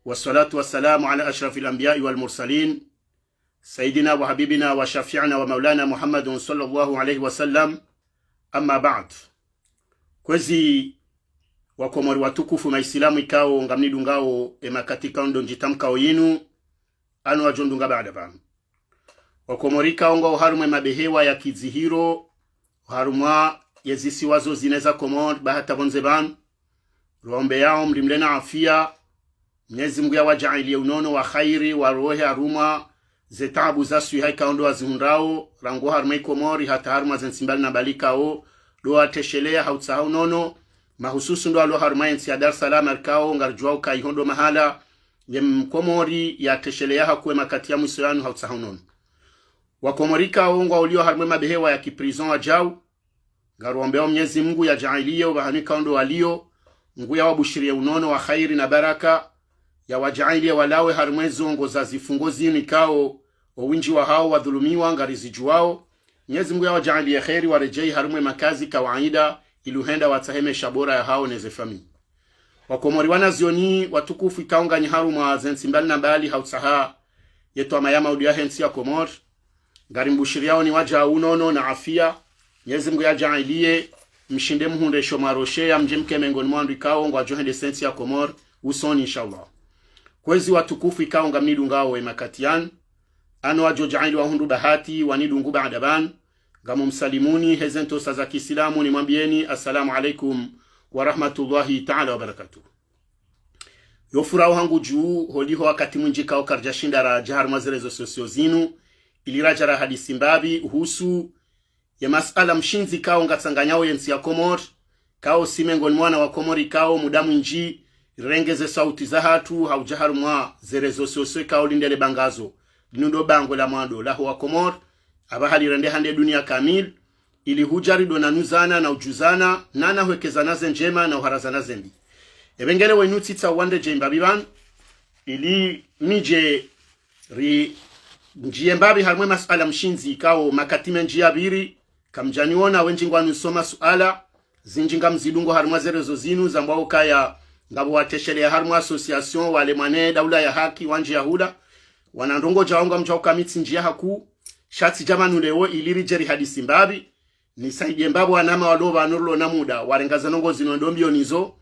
والصلاة والسلام على أشرف الأنبياء والمرسلين سيدنا وحبيبنا وشفيعنا ومولانا محمد صلى الله عليه وسلم. أما بعد, kwezi wakomori watukufu maislamu ikao ngamnidu ngao emakatika ndo njitamkao yinu anu wajondunga baada banu wakomori kao ngao harumwe mabehewa ya kizihiro harumwa yezisi wazo zineza komori bahata bonze banu ruombe yao mrimlena afia Mwenyezi Mungu yawajalie unono wa khairi wa rohe haruma zetabu za suyi haika ondo wazihundrao rango harumai komori hata haruma zensimbali na balikao doa teshelea hautsahau nono mahususu ndo alo harumai nsi ya Dar es Salaam arkao ngarjuao kaihondo mahala komori ya teshelea hakuwe makati ya muislanu hautsahau nono wakomorika ongo ulio harumai mabehewa ya kiprison wajau ngaruombeo Mwenyezi Mungu yajalie ubahanika ondo walio Mungu yawabushirie unono wa khairi na baraka ya wajaili ya walawe harumwezo ngo za zifungozi nikao winji wa hao wadhulumiwa ngarizijuao. Mwenyezi Mungu ya wajaili ya khairi warejei harumwe makazi kawaida iluhenda wataheme shabora ya hao nezefami. Wakomori wanazioni watukufu ikaunga ni harumwa zensimbali na mbali hautsaha yetu amayama udia hensi ya komor. Ngarimbushiriao ni waja unono na afia. Mwenyezi Mungu ya jailie mshinde muhunde shomaroshe ya mjemke mengoni mwandu ikao ngwa johende sensi ya komor usoni inshallah. Kwezi watukufu ikao ngamnidu ngao emakatian ano wajojaili wa hundu bahati wanidu nguba adaban gamu msalimuni hezento saza kisilamu ni mwambieni assalamu alaikum wa rahmatullahi ta'ala wa barakatuh. Yofurao hangu juu holiho wakati mwinjika okarjashinda ra jahar mazerezo sosio zinu ilirajara hadisi mbabi uhusu ya masala mshinzi kao ngatsanganyao yensi ya komor kao simengoni mwana wa komori kao mudamu nji rengeze sauti za hatu haujaharu mwa zerezo sosio kao lindele bangazo nundo bango la mwado laho wa komor abahali rende hande dunia kamil ili hujari donanuzana na ujuzana nana huwekezana zenjema na uharazana zembi ebengele wenutitsa wande jembabiban ili nije ri njiembabi harumwe masala mshinzi kao makatime njia biri kamjaniona wenjingwa nusoma suala zinjinga mzidungo harumwa zerezo zinu zambao kaya ngabo wateshelea harumwa association wale mwane daula ya haki wanji ya huda wanandongo jaonga mjauka mitsi njia haku shati jamanu lewo iliri jeri hadisi mbabi ni saidie mbabu wanama waloba anurulo na muda warengaza nongo zinondombio nizo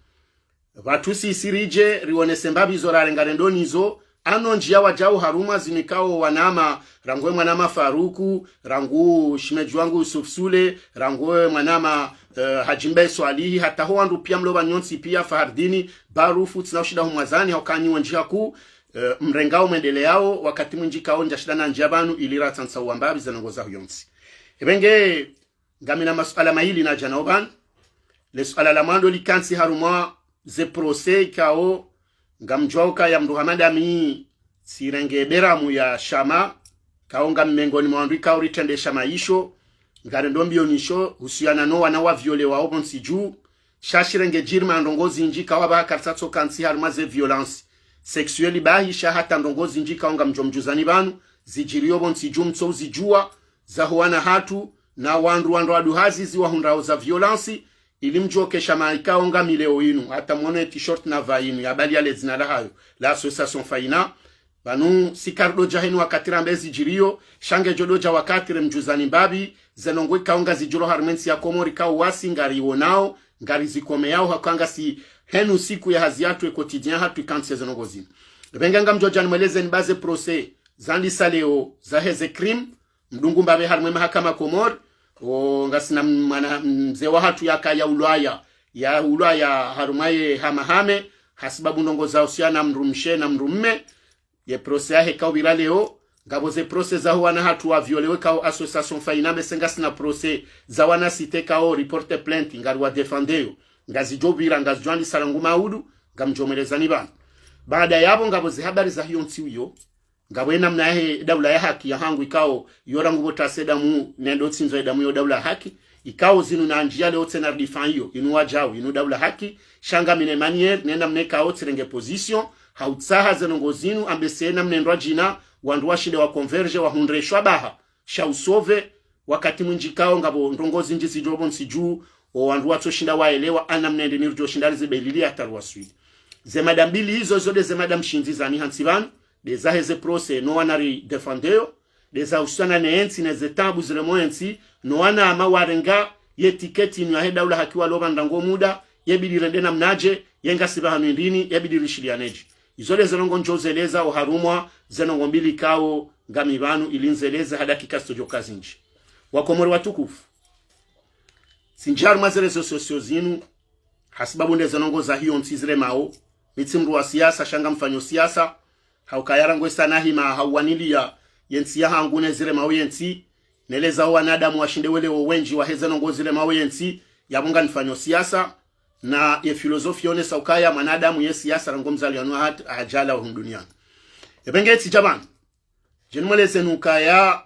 watusi isirije riwonese mbabi zora rengarendo nizo ano njia wajau haruma zinikao wanama rangwe mwanama Faruku rangu shimeju wangu Sufsule rangwe mwanama Hajimbe Swalihi hata ho wandu pia mloba nyonsi pia Fahardini Barufu tsina ushida humwazani haukanyi wanjia ku mrengao mendele yao wakati mwinjikao njashida na njabanu ilira tsansa uambabi zanongoza huyonsi ebenge ngamina masuala mahili na janoban le suala la mando likansi haruma ze prose kao ngamjwauka ya mduhamada mi sirenge beramu ya shama kaonga mmengoni mwandu ikao ritende shama isho ngarendombio nisho husiana no wana wa viole wa obonsi juu shashirenge jirma ndongozi njika waba karsatso kansi harmaze violence sexuelle bahisha hata ndongozi njika onga mjomjuzani banu zijirio bonsi juu mtso zijua za huana hatu na wandu aduhazi ziwa hundrao za violence ilimjoke shama ikaonga mileo inu hata mwone t-shirt na vainu ya bali ya lezina la hayo la association faina banu sikardo jahenu wakatira mbezi jirio shange jodoja wakatire mjuzani mbabi zenongwe kaonga zijuro harmensi ya komori kao wasi ngari wonao ngari zikome yao hakanga si henu siku ya haziatu quotidien hatu ikansi zenongo zinu benga mjojani mweleze nibaze prose zandi saleo za heze krim mdungu mbabe harmwe mahakama komori o ngasina mzee wa hatu ya ulaya harumaye hamahame hasibabu ndongo za usiana mrumshe na mrumme ye prose yahe kao biraleo ngaboze prose za huwana hatu wa violewe kao association fainame sengasina prose za wana site kao reporte plainte ngari wa defendeo ngazijobira ngazijwandi salangu maudu ngamjomelezani bana baada yabo ngaboze habari za hiyo ntiuyo ngabwena mnahe daula ya haki ya hangu ikao yorangu bota sedamu nendo tsinzo edamu yo daula haki ikao zinu na njia leo tena difanyo inu wajao inu daula haki shanga mine manier nenda mneka otsirenge position hautsaha zenongo zinu ambesena mnendwa jina wandu washide wa converge wa hundreshwa baha shausove wakati mwinjikao ngabo ndongozi njisi jobon siju o wandu watoshinda waelewa ana mnende nirjo shindali zibelili atarwa swidi ze madam bili hizo zode ze madam shinzi zani hansivanu deza heze prose no wanari defendeo deza usana neensi neze tabu zile moensi no wana ama warenga ye tiketi ni aheda ula hakiwa loba ndango muda yebidi rendena mnaje yenga sibahanu indini yebidi rishilianeji izole zenongo njozeleza oharumwa zenongo mbili kao ngamibanu ilinzeleza hadakika stojo kazi nji wakomori watukufu sinjaru mazere sosio zinu hasibabu nde zenongo za hiyo nsizire mao mitsimru wa siasa shanga mfanyo siasa haukayara ngwesa nahima hauwanilia yensi ya hangune zire mao yensi neleza wanadamu washinde wele wenji wa hezenongo zire mao yensi ya munga mfanyo siasa na ye filosofi yone saukaya manadamu ye siasa rangomzali yanu ajala wa duniani ebengeti jaman jenumweleze nukaya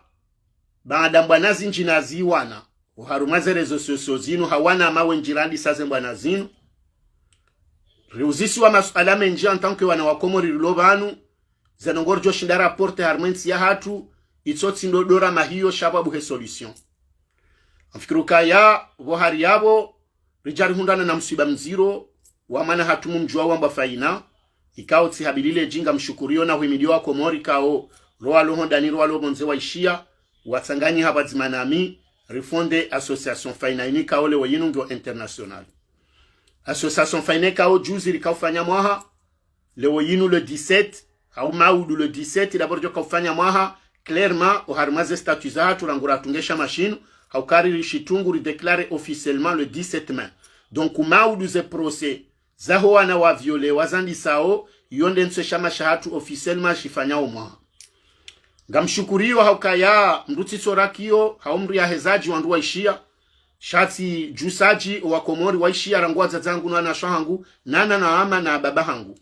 baada mbanazi njinazi wana uharumaze rezo sosio zinu hawana mawe njirandi saze mbanazinu reuzisi wa masuala menji antanke wana wakomori lulobanu zenongor joshinda raporte harmensi ya hatu itsotsi ndodora mahiyo shababu he solution afikiruka ya vohari yabo rijari hundana na msiba mziro wamana hatumu mjua wamba faina ikao tsihabilile jinga mshukurio na huimidio wa komori kao roa loho dani roa loho mze waishia watsanganyi haba zimanami rifonde association faina inika ole wa yinungyo international association faina kao juzi rikaufanya mwaha lewo yinu le 17 au maudu le 17 d'abord jo kaufanya mwaha clairement o harmaze statut za hatu rangura tungesha machine haukari rishitungu rideclare officiellement le 17 mai donc maudu ze procès zaho wana wa viole wazandi sao yonde nsesha mashahatu officiellement shifanya mwaha ngamshukuriwa haukaya mruti sorakio haumri ya hezaji wandu waishia shati jusaji wa komori waishia rangua zazangu na nashangu nana na ama na baba hangu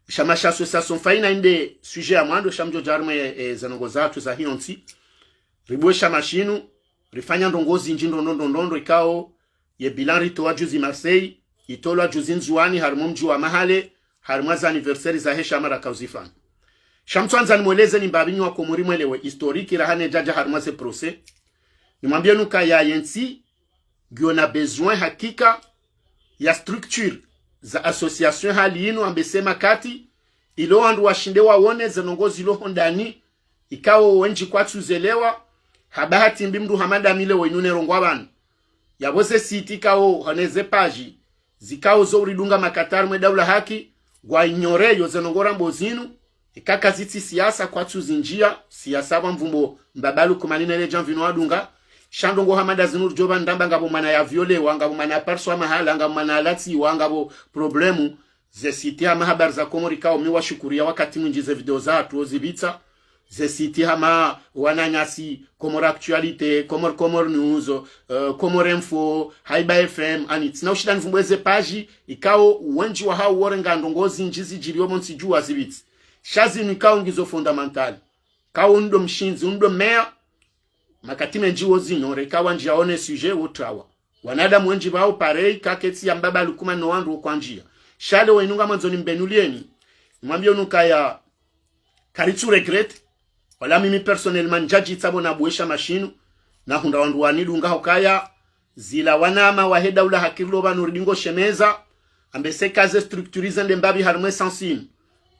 shamasha association faina inde sujet ya mwando shamjo jarme zanongo zatu za hionti ribwesha mashinu rifanya ndongozi njindo ndondo ikao ye bilan rito wa juzi Marseille itolo wa juzi nzuani harumumji wa mahale harumaza anniversaire za hesha mara kauzifan shamtwanza nimweleze ni mbabinyi wa komori mwelewe historiki rahane jaja harumaze procès nimwambie nuka ya yensi giona besoin hakika ya structure za association hali inu ambesema kati ilo andu washinde wawone zenongozi ilo hondani ikawo wenji kwa tuzelewa habahati mbimdu hamada mile wenune rongwabani yabose siti kao haneze paji zikao zo uridunga makataru mwedaula haki gwa inyoreyo zenongora mbozinu ikaka ziti siasa kwa tuzinjia siasa wa mvumbo mbabalu kumanine le janvino wadunga shandongo hamada zinuru joba ndamba ngabo mana ya viole wangabo mana parso mahala ngabo mana alati wangabo problemu ze siti hama habari za komori kao miwa shukuria wakati mwinjize video za hatu ozibita ze siti hama wananyasi komor actualite komor news komor info haiba fm anits na ushidani vumbweze paji ikao wenji wa hao worenga ndongozi njizi jilio monsi juu azibiti shazi nikao ngizo fundamentali kao ndo mshinzi ndo mea makatime njiwo zino rekawa njiaone sujet utrawa wanadamu wenji bao parei kaketi ya mbaba lukuma no wandu kwa njia shale wainunga mwanzoni mbenulieni mwambie unuka ya karitu regret wala mimi personnellement jaji tabo na buesha mashinu na hunda wandu wanidunga hokaya zila wanama waheda ula hakirlo banu ridingo shemeza ambese kaze structurize ndembabi harmwe sansine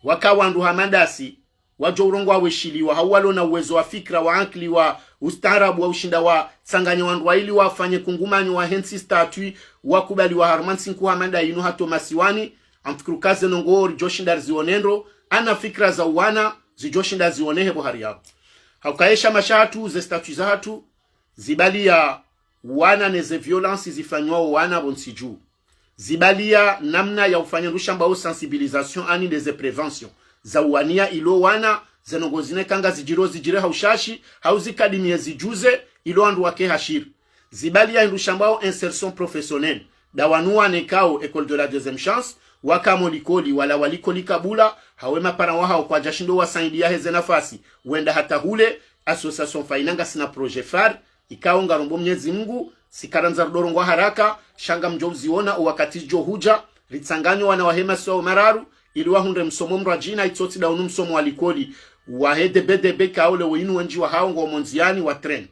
waka wandu hamadasi wajo urongo waweshiliwa hawalo na uwezo wa fikra wa ankli wa ustaarabu wa ushinda wa tsanganya wandu wa ili wafanye kungumanyo wa hensi statui wakubali wa harmansi nkuwa manda inu hato masiwani amfikirukaze nongori joshinda zionendo ana fikra za uwana zijoshinda zionehe bohari yao haukaesha mashatu ze statui za hatu zibalia wana neze violence zifanywa wana bonsiju zibalia namna ya ufanya rushamba au sensibilisation ani neze prevention za uwania ilo wana zenongozine kanga zijire haushashi hauzikadimie zijuze ilo andu wake hashir zibalia irushambao insertion professionnelle dawanua nekao école de la deuxième chance wakamolikoli wala walikoli kabula hawema para wahao kwa jashindo wasaidia heze nafasi wenda hata hule association fainanga sina projet phare ikao ngarombo mnyezi Mungu sikaranza dorongo haraka shanga mjouziona wakati jo huja litsanganyo wana wahema so mararu ili wahunde msomo mrajina itoti daunu msomo walikoli wahede bedebe kaole winu wenji wa haongo monziani wa tren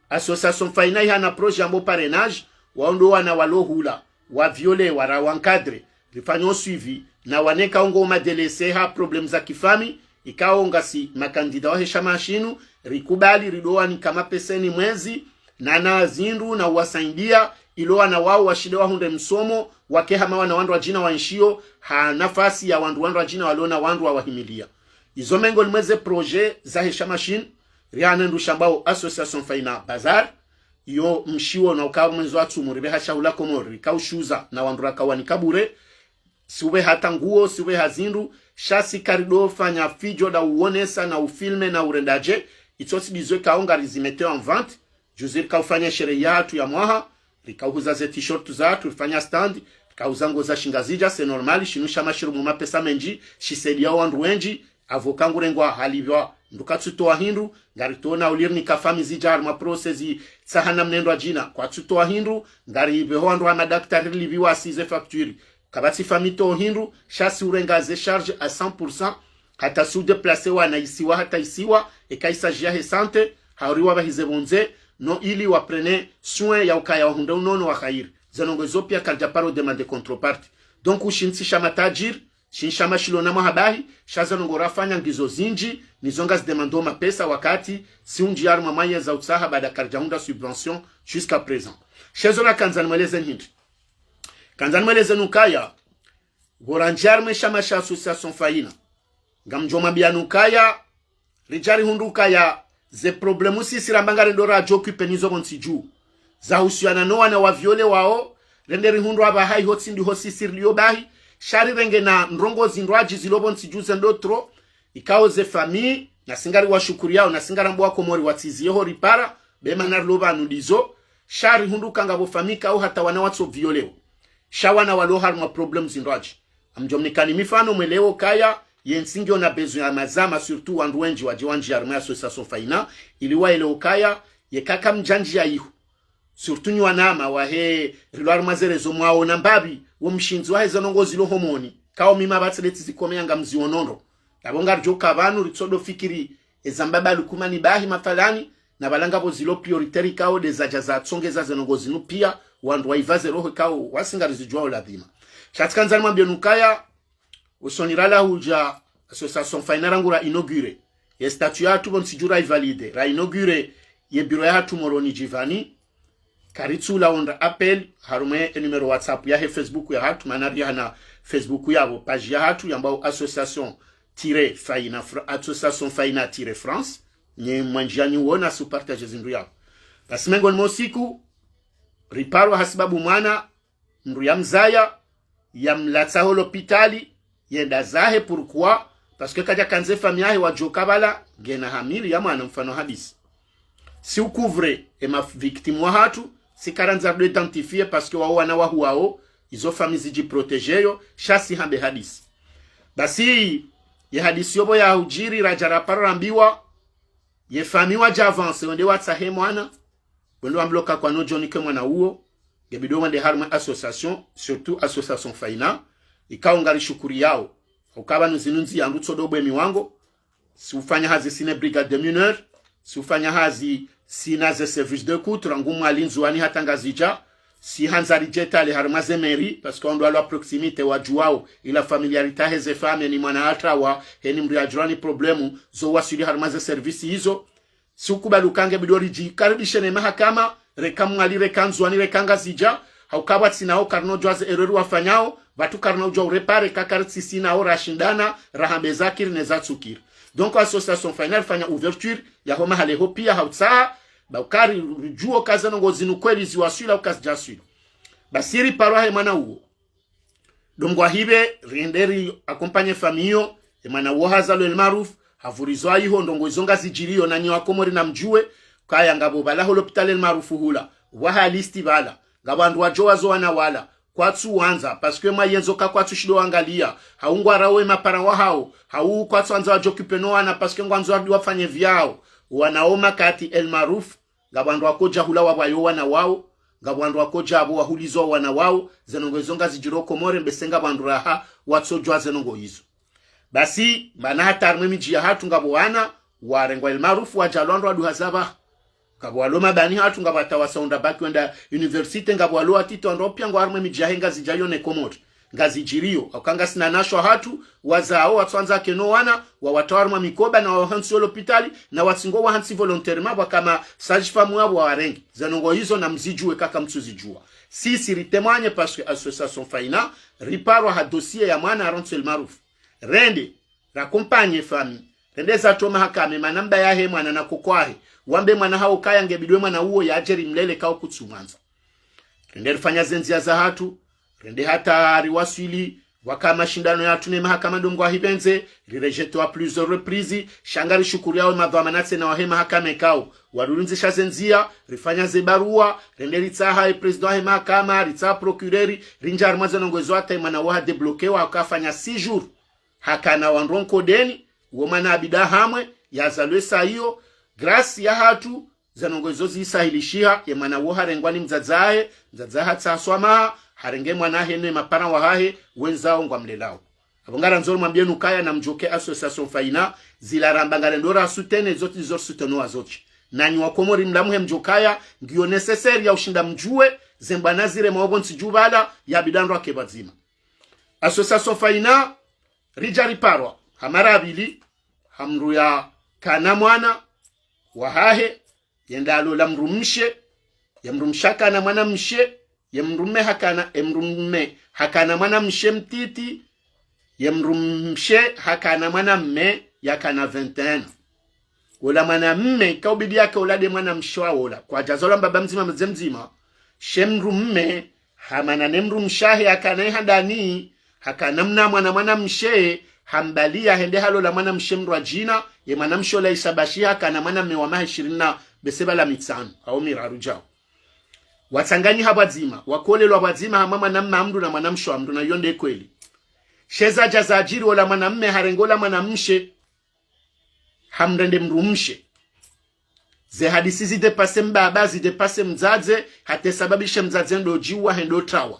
association fainai hana projet ambo parrainage waondo wana walohula wa viole wara wankadre rifanyo suivi na waneka ungo madelese ha problem za kifami ikaonga si makandida wa heshama shinu rikubali ridoa ni kama peseni mwezi na zindu na uwasaidia iloa na wao washidewa hunde msomo wake hama wana wandu wa jina wa nshio ha nafasi ya wandu wa jina walona wandu wa wahimilia izo mengo nimweze proje za heshama shinu riana ndu shambao association faina bazar yo mshiwo na ukawa mwenzo watu muribe hashahula komori kaushuza na wandu rakawa ni kabure siwe hata nguo siwe hazindu shasi karido fanya fijo da uonesa na ufilme na urendaje itosi dizwe kaonga rizimete en vente juzir kaufanya shere yatu ya mwaha rikauza ze t-shirt zatu rifanya stand kauza ngo za shingazija c'est normal shinusha mashiru mu mapesa menji shisedi yao wandu wenji avokangu rengwa halivyo ndukatsutoa hindu ngari tona ulirni kafami zijar ma processi sahana mnendo jina kwa tsutoa hindu ngari beho wandu wa madaktari liviwa asize facture kabati famito hindu shasi urengaze charge à 100% hata su déplacer wana isiwa hata isiwa ekaisajia hesante hauriwa bahize bonze no ili waprene soin ya ukaya wahunda unono wa khair zanongozo pia kaljaparo demande contrepartie donc ushinsi shamatajir shinshama shilona mahabahi shaza nongora fanya ngizo zinji nizonga zdemando mapesa wakati si unji yaru mamaye za utsaha bada karjaunda subvention jusqu'à présent shezona kanzani mweleze hindi kanzani mweleze nukaya goranjarme shama sha association faina ngamjoma bia nukaya rijari hundukaya ze problemu si sirambangare ndora ajokupe nizo gontsiju za husiana no wana waviole wao renderi hundu aba hai hotsindi hosi sirlio bahi shari renge na ndrongo zindwaji zilobon sijuze ndotro ikao ze fami na singari wa shukuri yao na singara mbuwa komori watiziyeho ripara bema na loba anudizo shari hundu kangabo famika au hata wana watso violeo shawana walohar ma problem zindwaji amjomnikani mifano mweleo kaya yensingyo na bezu ya mazama surtout wandu wenji wajiwanji arme association faina iliwa ile ukaya yekaka mjanji ya ihu surtout nywanama wahe rilwar mazerezo mwao na mbabi wo mshinzi wahe zanongozi lo homoni kao mima batseleti zikomea nga mzionondo nabonga joka abantu ritsodo fikiri ezambaba lukumani bahi mafalani na balanga bo zilo prioritary kao dezaja za tsongeza zanongozi nu pia wandu waivaze roho kao wasingarizi jwao ladhima chatkanza mwambie nukaya usonirala huja association fainara ngura inaugure ye statut ya tubon sijura ivalide ra inaugure ye bureau ya tumoroni jivani karitsula onda appel harume numero WhatsApp ya Facebook ya hatu manari na Facebook yabo page ya hatu yambao association faina France nye mwanjiani wona su partage zindu yabo basimengo mosiku riparo hasibabu mwana mru ya mzaya ya mlatsa holopitali yenda zahe pourquoi parce que kaja kanze famille yahe wajokabala gena hamili ya mwana mfano hadisi si ucouvre ema victime wa hatu si karanza do identifier parce que wao wana wahu wao izo famille ziji protegeyo shasi hambe hadisi basi ye hadisi yobo ya ujiri rajara parambiwa ye famille wa javance wende watsahe mwana wende wambloka kwa no Johnny ke mwana huo gebido wende harma association surtout association faina ikaongari shukuri yao ukaba nuzinunzi yangu tsodobwe miwango si ufanya hazi sine brigade de mineur si ufanya hazi sina ze service de coute rangumu alinzuani hatangazija si hanzari jetale harmaze meri parce qu'on doit la proximité wajuao ila familiarité heze fame ni mwana atrawa heni mriajurani problemu zo wasili harmaze service hizo si ukubalukange bidori ji karibishene mahakama rekamu ali rekanzuani rekangazija haukaba tsinao karno jwaze erreur wafanyao batu karno jwa repare kakartsi sina ora shindana rahambe zakir nezatsukir donc association final fanya ouverture ya homa haleho pia hautsa baukari juo kazano ngozinu kweli ziwasula ukasjasula basiri parohe mwana huo dongwa hibe renderi accompagner famille e mwana wo hazalo el maruf havurizwa yiho ndongo izonga zijiriyo na nyiwa komori na mjue kaya ngabo bala hospital el marufu hula wa listi bala ngabandu wajoa zo wana wala kwatsu wanza parce que mayenzo ka kwatsu shido angalia haungwa rawe mapara wa hao hau kwatsu anza wajokipe no wana parce que ngwanzo wadi wafanye vyao wanaoma kati el maruf ngabandu wakoja hula wabayo wana wao ngabandu wakoja abo wahulizo wana wao zenongo izonga zijiroko more mbesenga bandu raha watsojwa zenongo hizo basi bana hatarme miji ya hatu ngabo wana warengwa el maruf wajalondwa adu hazaba ngabo aloma bani hatu ngabata wasaunda baki wenda university ngabo alo atito ando pia ngo arme miji ya henga zijayone komori ngazi jirio akanga sina nashwa hatu wazao watwanza keno wana wa watawarma mikoba na wahansi hospitali na watsingo wahansi volontairement wakama sage-femme wao warengi zanongo hizo na mzijue kaka mtuzijua sisi ritemanye parce que association faina riparwa ha dossier ya mwana Ronsel Maruf rende rakompanye famille rende za toma hakame manamba ya he mwana na kokwahe wambe mwana hao kaya ngebidwe mwana huo ya ajeri mlele kao kutsumanza rende rifanya zenzia za hatu rende hata riwasili wakama shindano ya tune mahakama dongo hibenze rirejeto a plusieurs reprises shangari shukuri yao madhamanatse na wahema hakame kao warunzi shazenzia rifanya zebarua rende ritsaha e president wa mahakama ritsa procureri rinjar mazanongozo ata imana wa debloquewa akafanya 6 jours hakana wanronko deni womana abida hamwe ya zalwesa hiyo grâce ya hatu zanongozo zisahilishia yemana wo harengwani mzazae hatsa swama harenge mwana hene mapana wahahe wenzao ngwa mlelao abongara nzoro mwambie nukaya na mjoke association faina zilarambangale ndora sutene zote zor sutenoa zote nani wakomori mlamuhe mjokaya ngiyo necessaire ya ushinda mjue zembana zire maobo nsijubala ya bidandwa kebazima association faina rijari parwa hamara abili hamru ya kana mwana wahahe yendalo la mrumshe ya mrumshaka na mwana mshe yemrume hakana mwana mshe mtiti yemrumshe hakana mwana mme yakana 21 wala mwana mme kaubidi yake ulade mwana mshwa wala kwa jazola mbaba mzima mzemzima shemrumme hamana nemrumshahe yakana handani hakana mna mwana mshe hambalia hende halo la mwana mshe mrwa jina ye mwana mshola isabashi hakana mwana mme wa mahe 20 beseba la mitsano au miraru jao watanganyi habazima wakolelwa bazima hamama na mamdu na mwanamsho amdu na yonde kweli sheza jaza ajiri wala mwanamme harengola mwanamshe hamrende mrumshe ze hadisi zidepase mbaba zidepase mzaze hate sababishe mzaze ndo jiwa hendo trawa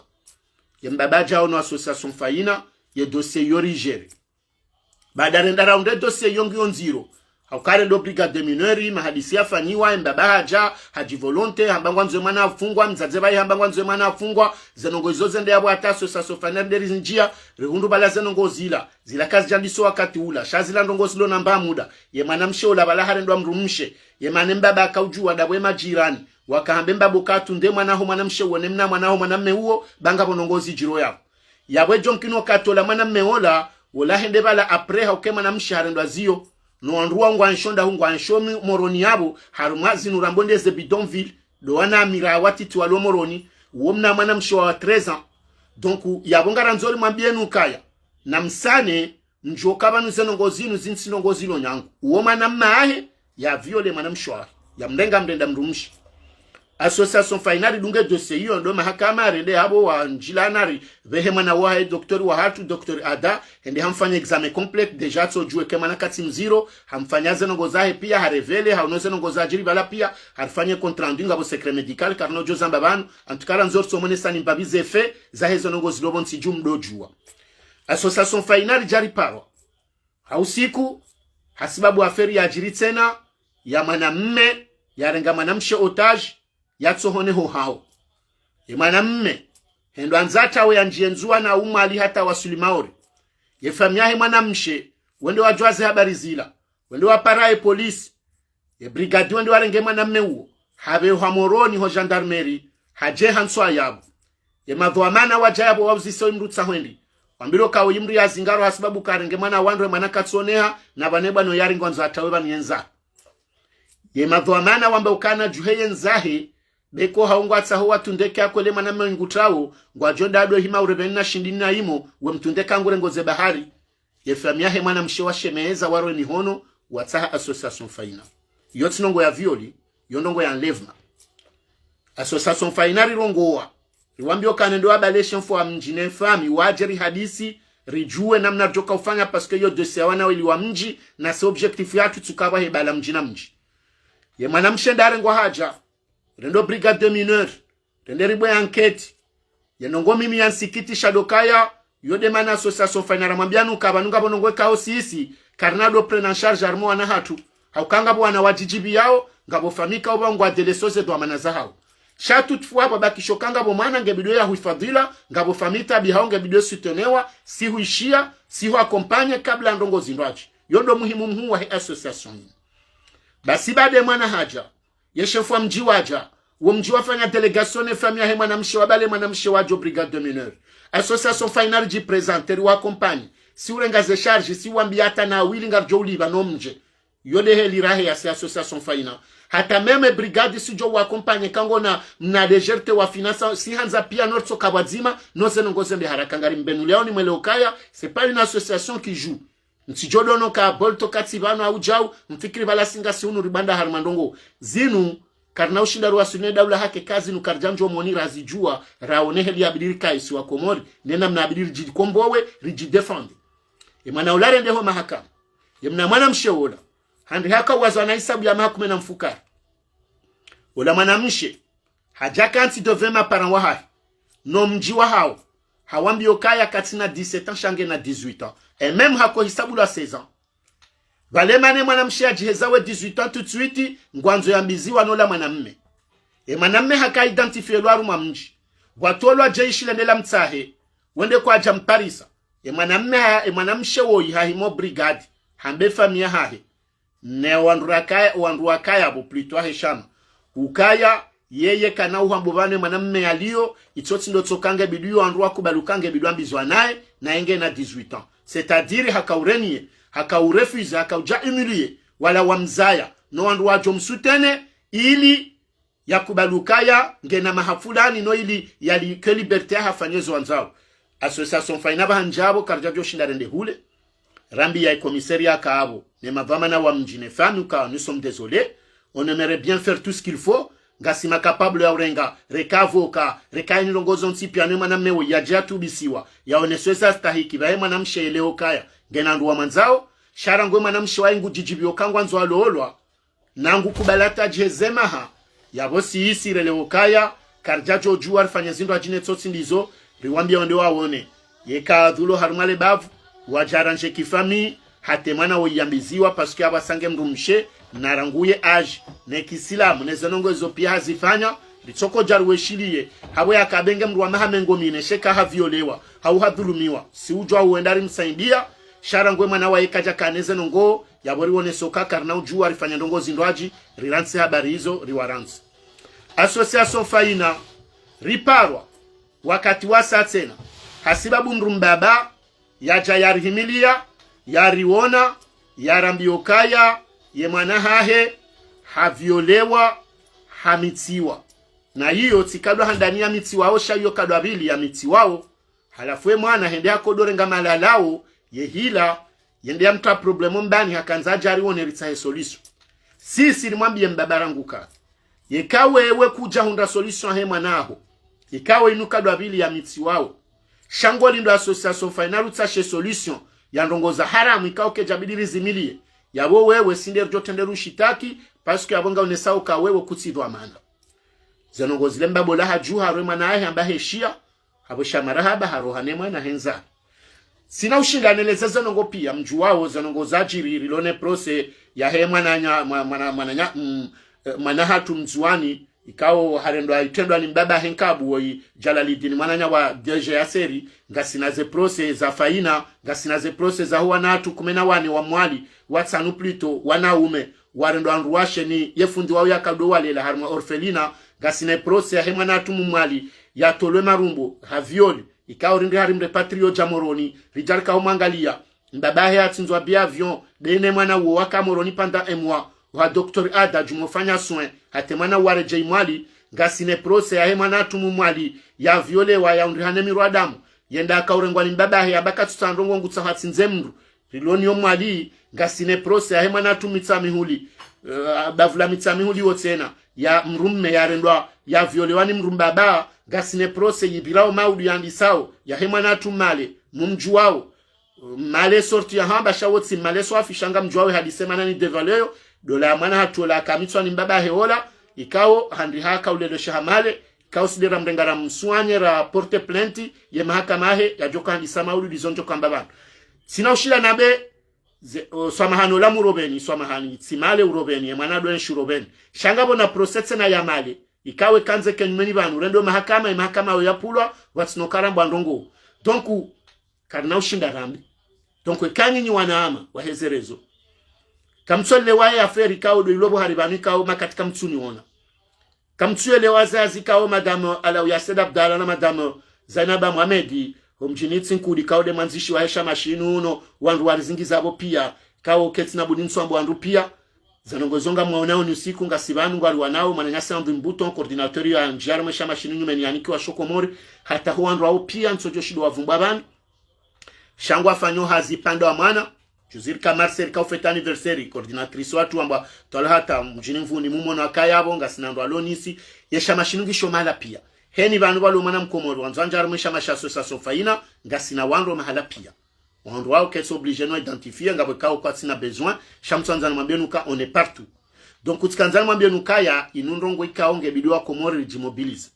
ye mbaba jao no association faina ye dossier yorigere baada renda raunde dossier yongi onziro haukare ndo brigade de mineurs mahadisi yafanyiwa mbaba haja haji volonte hambangwa nzwe mwana afungwa mzaze bayi hambangwa nzwe mwana afungwa zenongo izoze nde yabo ataso saso fanende rinjia rehundu bala zenongo zila kazi jandiso wakati ula shazila ndongo silo namba muda ye mwana mshola bala harendo mrumshe ye mwana mbaba akaujua dabwe majirani wakahambe mbabo katu nde mwana ho mwana mshe wone mna mwana ho mwana mme huo banga bonongozi jiro yabo yabwe jonkino katola mwana mme hola wala hende bala apre haukema na mshe harendo azio no andruwa ngwa nshonda hungwa nshomi moroni yabo harumazi nurambonde ze bidonville do wana amira wati tuwalo moroni uomna mwana mshowa wa 13 ans donc yabongara nzoli mwambie nukaya na msane njoka banu zenongozinu zinsinongozilo nyangu uoma na maahe ya viole mwana mshowa ya mrenga mrenda mrumshi association fainali dunge dossier hiyo ndo mahakama rende habo wa njilanari vehe mwana wahe doktori wa hatu doktori ada hende hamfanya examen complet deja so jue kema na kati mziro hamfanya zenongo zahe pia harevele hauno zenongo za jiri bala pia harfanye contrandu ngabo secret medical karno jozamba banu antukara nzor so mone sani mbabize fe zahe zenongo zilobon si jumdo jua association fainali jari paro hausiku hasibabu aferi ya jiri tena ya mwanamme ya renga mwanamshe otage yatsohone ho hao mwanamme hendo anzata we anjienzua na umali hata wasulimaori ye famyahe mwanamshe wende wajwaze habari zila wende waparae polisi ye brigade wende warenge mwanamme huo habe hamoroni ho gendarmerie haje hanswa yabo ye madhwamana wajabo wauziso imrutsa hwendi wambiro kawo imri ya zingaro hasibabu karenge mwana wandwe mwana katsoneha na baneba no yari ngonza atawe banyenza ye madhwamana wamba ukana juheye nzahe beko haungwa tsaho watundeke akole mana mengutawo ngwa jondado hima urebeni na shindini na imo we mtundeka ngure ngoze bahari ye famia he mwana mshewa shemeza waro ni hono watsaha association faina yoti nongo ya violi yondongo ya enlèvement association faina rirongoa riwambio kanendo abalation for mjine fami wajeri hadisi rijue namna joka ufanya parce que yo dossier wana wili wa mji na se objectif yatu tukawa he bala mjina mji ye mwana mshendare ngwa haja rendo brigade de mineurs rende ribo ya enquête yenongo mimi yansikiti shadokaya yode mana association fainara mwambianu kabanunga bonongwe kao sisi karnado prend en charge armo wana hatu haukanga bwana wajijibi yao ngabo famika obangwa delesoze do amanaza hao cha toutefois baba kishokanga bo mwana ngebido ya huifadhila ngabo famita bihao ngebido sutenewa si huishia si huakompanye kabla ndongo zindwaji yondo muhimu mhu wa association basi bade mwana haja yeshefwa mji waja wo mji wafanya delegation ne famia he mwanamshe wa bale mwanamshe wajo brigade de mineur association final ji présenter wa compagnie si urengaze charge si wambiata na wili ngarjo uliba no mje yode he lirahe ya association final hata meme brigade si jo wa compagnie kango na légèreté wa finance si hanza pia norso kabadzima no zenongoze mbe haraka ngari mbenu leo ni mweleokaya c'est pas une association qui joue nsijodono ka bolto katsibano au jau mfikiri bala singa si unu ribanda harmandongo zinu karna ushinda ruwa sunne daula hake kazi nu karjanjo moni razijua raonehe liabidiri isi wa komori nena mnabidiri jikombowe rijidefende imana ulare ndeho mahakama yemna mwana msheola handi haka wazo na isabu ya mahakume na mfukari ola mwana mshe hajaka anti dovema paranwahahi no mjiwa hao hawambi okaya katina 17 ans shange na 18 ans et même hako hisabu la 16 ans vale mane mwana mshe ajihezawe 18 ans tout de suite ngwanzo ya mbiziwa nola mwanamme e mwanamme haka identifie lwaru mwa mji watolwa jeishi lendela mtsahe wende kwa jamparisa e mwanamshe woyi hahimo brigade hambe famia hahe ne wanduakaya bo plutôt heshama ukaya yeye kana uhambovane mwanamme alio itoti ndo tokange bidu andwa kubalukange bidu ambizwa naye na enge na 18 ans c'est-à-dire hakaurenie hakaurefuze hakauja humilier wala wamzaya no andwa jomsutene ili yakubalukaya ngena mahafulani no ili yali ke liberté hafanyezo wanzao association fainaba hanjabo karjajo shindarende hule rambi ya commissaire kaabo ne mavamana wa mjine fanuka nous sommes désolés on aimerait bien faire tout ce qu'il faut ngasima capable ya urenga rekavoka rekaini longozo nsipiano mwanamme wo yajatu bisiwa yaoneswesa stahiki bae mwanamshe eleo kaya ngena nduwa manzao sharangwe mwanamshe wa ingu jijibio kangwa nzo aloolwa nangu kubalata jezemaha yabosi isi releo kaya karjajo juar fanyazindo ajine tsotsi ndizo riwambia onde waone yeka dhulo harumale bavu wajaranje kifami hate mwana wo yambiziwa paske abasange mrumshe naranguye age ne kisilamu ne zenongozo pia hazifanya lichoko jarweshilie hawe akabenge mru wa mahamengo mine sheka haviolewa hau hadhulumiwa si ujwa uendari msaidia sharangwe mwana wa ikaja kaneze nongo yabori wone soka karna ujua rifanya ndongo zindwaji riransi habari hizo riwaransi association faina riparwa wakati wa satena hasibabu mrumbaba yaja yarihimilia yariwona yarambiokaya ye mwana hahe haviolewa hamitiwa na hiyo tikadwa handania mitiwa osha hiyo kadwa bili ya mitiwao halafwe mwana hende akodore ngamalalao ye hila yende amta problemo mbani hakanza jari wone ritsahe solution sisi nimwambie mbabaranguka yekawe ewe kuja hunda solution he mwanaho ikawe inukadwa bili ya mitiwao shango lindo association final utashe solution ya ndongoza haramu ikaoke jabidiri zimilie yabo wewe sinde rjotenderu shitaki paske abonga unesao ka wewe kutsidwa amanda zenongozi lemba bola hajuha rema naye ambaye shia habosha marahaba harohane mwana henza sina ushindaneleza zenongo pia mjuwao zenongoza jiri rilone prose ya he mwana hatu mzuani ikao harendo aitendwa ni mbaba henkabu woi Jalalidin mwananya wa DG ya seri ngasinaze prose za faina ngasinaze prose za huwa natu kumena wani wa mwali watsanu plito wanaume warendo anruashe ni yefundi wao yakado wale la harma orfelina ngasine prose ya hema natu mwali ya tolwe marumbo havioli ikao rinde harimre patrio jamoroni rijarika umangalia mbaba he atinzwa bia avion dene mwana uo waka moroni panda emwa wa Dr. Ada jumofanya soin hatemana ware jaimwali ngasine prose ya hema natu mwali ya viole wa ya undihane mirwadamu yenda akaurengwa ni mbaba he abaka tutandongo ngutsa hatsinze mndu riloni omwali ngasine prose ya hema natu mitsamihuli bavula mitsamihuli wotena ya mrumme ya rendwa ya viole wani mrumbaba ngasine prose yibirao maudu yandisao ya hema natu male mumjuwao male sorti ya hamba shawotsi male swafi shanga mjuwawe hadisema nani devaleo dola ya mwana hatuola kamitwa ni mbaba heola ikao handi haka ulelo shahamale ikao sidera mrengara msuanye ra porte plenti ye mahakama he ya joka handisama ulu dizonjo kambabano sina ushila nabe swamahano la murobeni swamahani tsimale urobeni ye mwana doen shurobeni shangabo na prosetse na yamale ikawe kanze kenyumeni banu rendo mahakama ya pulwa watsinokara mbandongo donc karna ushinda rambi donc kanyi wanaama wahezerezo kamtsole wae aferi kao do ilobo haribani kao makatika mtsuni ona kamtsule wazazi kao madame Alaouyassed Abdallah na madame Zainaba Mohamedi mjini tsinkudi kao de manzishi wa hesha mashinu uno wandu warizingiza abo pia kao ketina budinso wandu pia zanongozonga mwaonao ni usiku ngasibanu ngwali wanao mananyasa ndu mbuto coordinateur ya njiarme hesha mashinu nyumeni yaniki wa shokomori hata huwa wandu wao pia nsojo shido wavumba banu shangu afanyo hazi panda wa mwana Juzir Kamarser ka ufeta anniversary coordinatrice watu amba tolhata mjini mvuni mumono akayabo ngasinando alonisi yesha mashinungi shomala pia heni bantu balo mwana mkomoro wanzanja armesha mashaso sasa faina ngasina wando mahala pia wando wao keso obligé no identifier ngabo kao kwa sina besoin shamtsanzana mambienuka on est partout donc utsikanzana mambienuka ya inundongo ikaonge bidiwa komori rijimobilize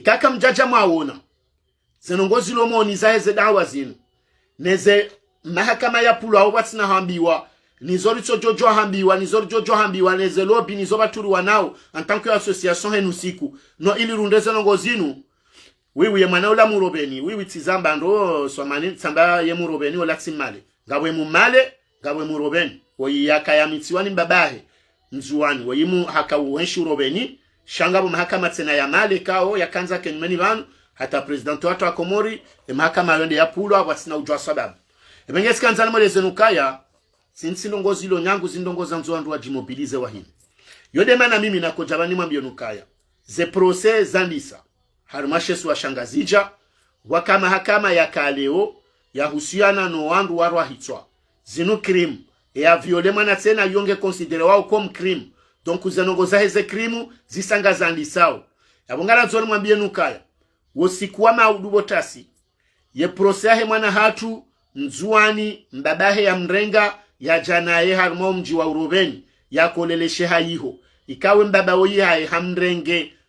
kaka mjaja maona zenongozi lomoni zaeze dawa zinu neze mahakama ya pulu au watsina hambiwa nizori jojo hambiwa neze lobby nizobaturu wanao en tant que association henusiku no ili rundeze nongozinu wiwi ye mwana ula murobeni wiwi tizamba ndo swamani tsamba ye murobeni ola tsimale ngabwe murobeni oyi yakayamitiwani mbabahe nzuwani oyimu haka uwenshi urobeni shangabo mahakama tsena ya male kao yakanza kenyumeni banu hata president watu wa Komori mahakama yonde ya pulu watsina ujwa sababu Ebengesi kanzana mweleze nukaya, sinsi ndongozi ilo nyangu zindongoza nzuandu wa jimobilize wahini. Yode mana mimi na kojabani mwambio nukaya. Ze prose zandisa. Harumashesu wa shangazija. Waka mahakama ya kaleo, ya husiana no wandu warwa hitwa. Zinu krimu. Ya viole mana tena yonge konsidere wao kom krimu. Donc uzanongoza heze krimu, zisanga zandisao. Ya bongala zonu mwambio nukaya. Wosikuwa maudubotasi. Ye prose ya mwana hatu, nzuani mbabahe ya mrenga ya janaye harmo mji wa Urubeni ya koleleshe haiho ikawe mbaba oyi hai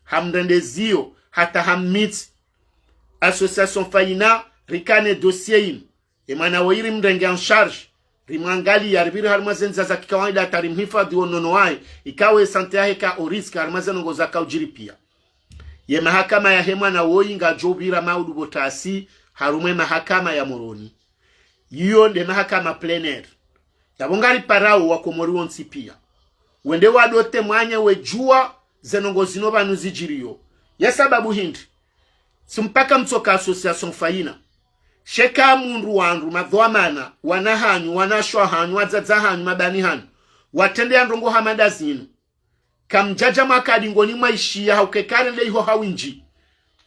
hamrendezio hata hammit association faina rikane dossier im emana woiri mrenge en charge rimwangali ya ribiri harmazenza za kikawaida tarimhifadhi ononoai ikawe sante yahe ka oriska harmazenongo za kaujiri pia ye mahakama ya hema na woyi nga jobira maudu botasi harume mahakama ya Moroni Iyo de mahakama plenaire. Tabongari parao wa Komori wonsi pia. Wende wadote mwanya wejua zenongozino banu zijiriyo. Ya sababu hindi. Sumpaka mtoka association faina. Sheka mundu wandu madhuamana. Wanahanyu, wanashwahanyu, wadzazahanyu, mabanihanyu. Watende ya ndongo hamadazinu. Kamjaja makadi ngoni maishia haukekare leiho hawinji.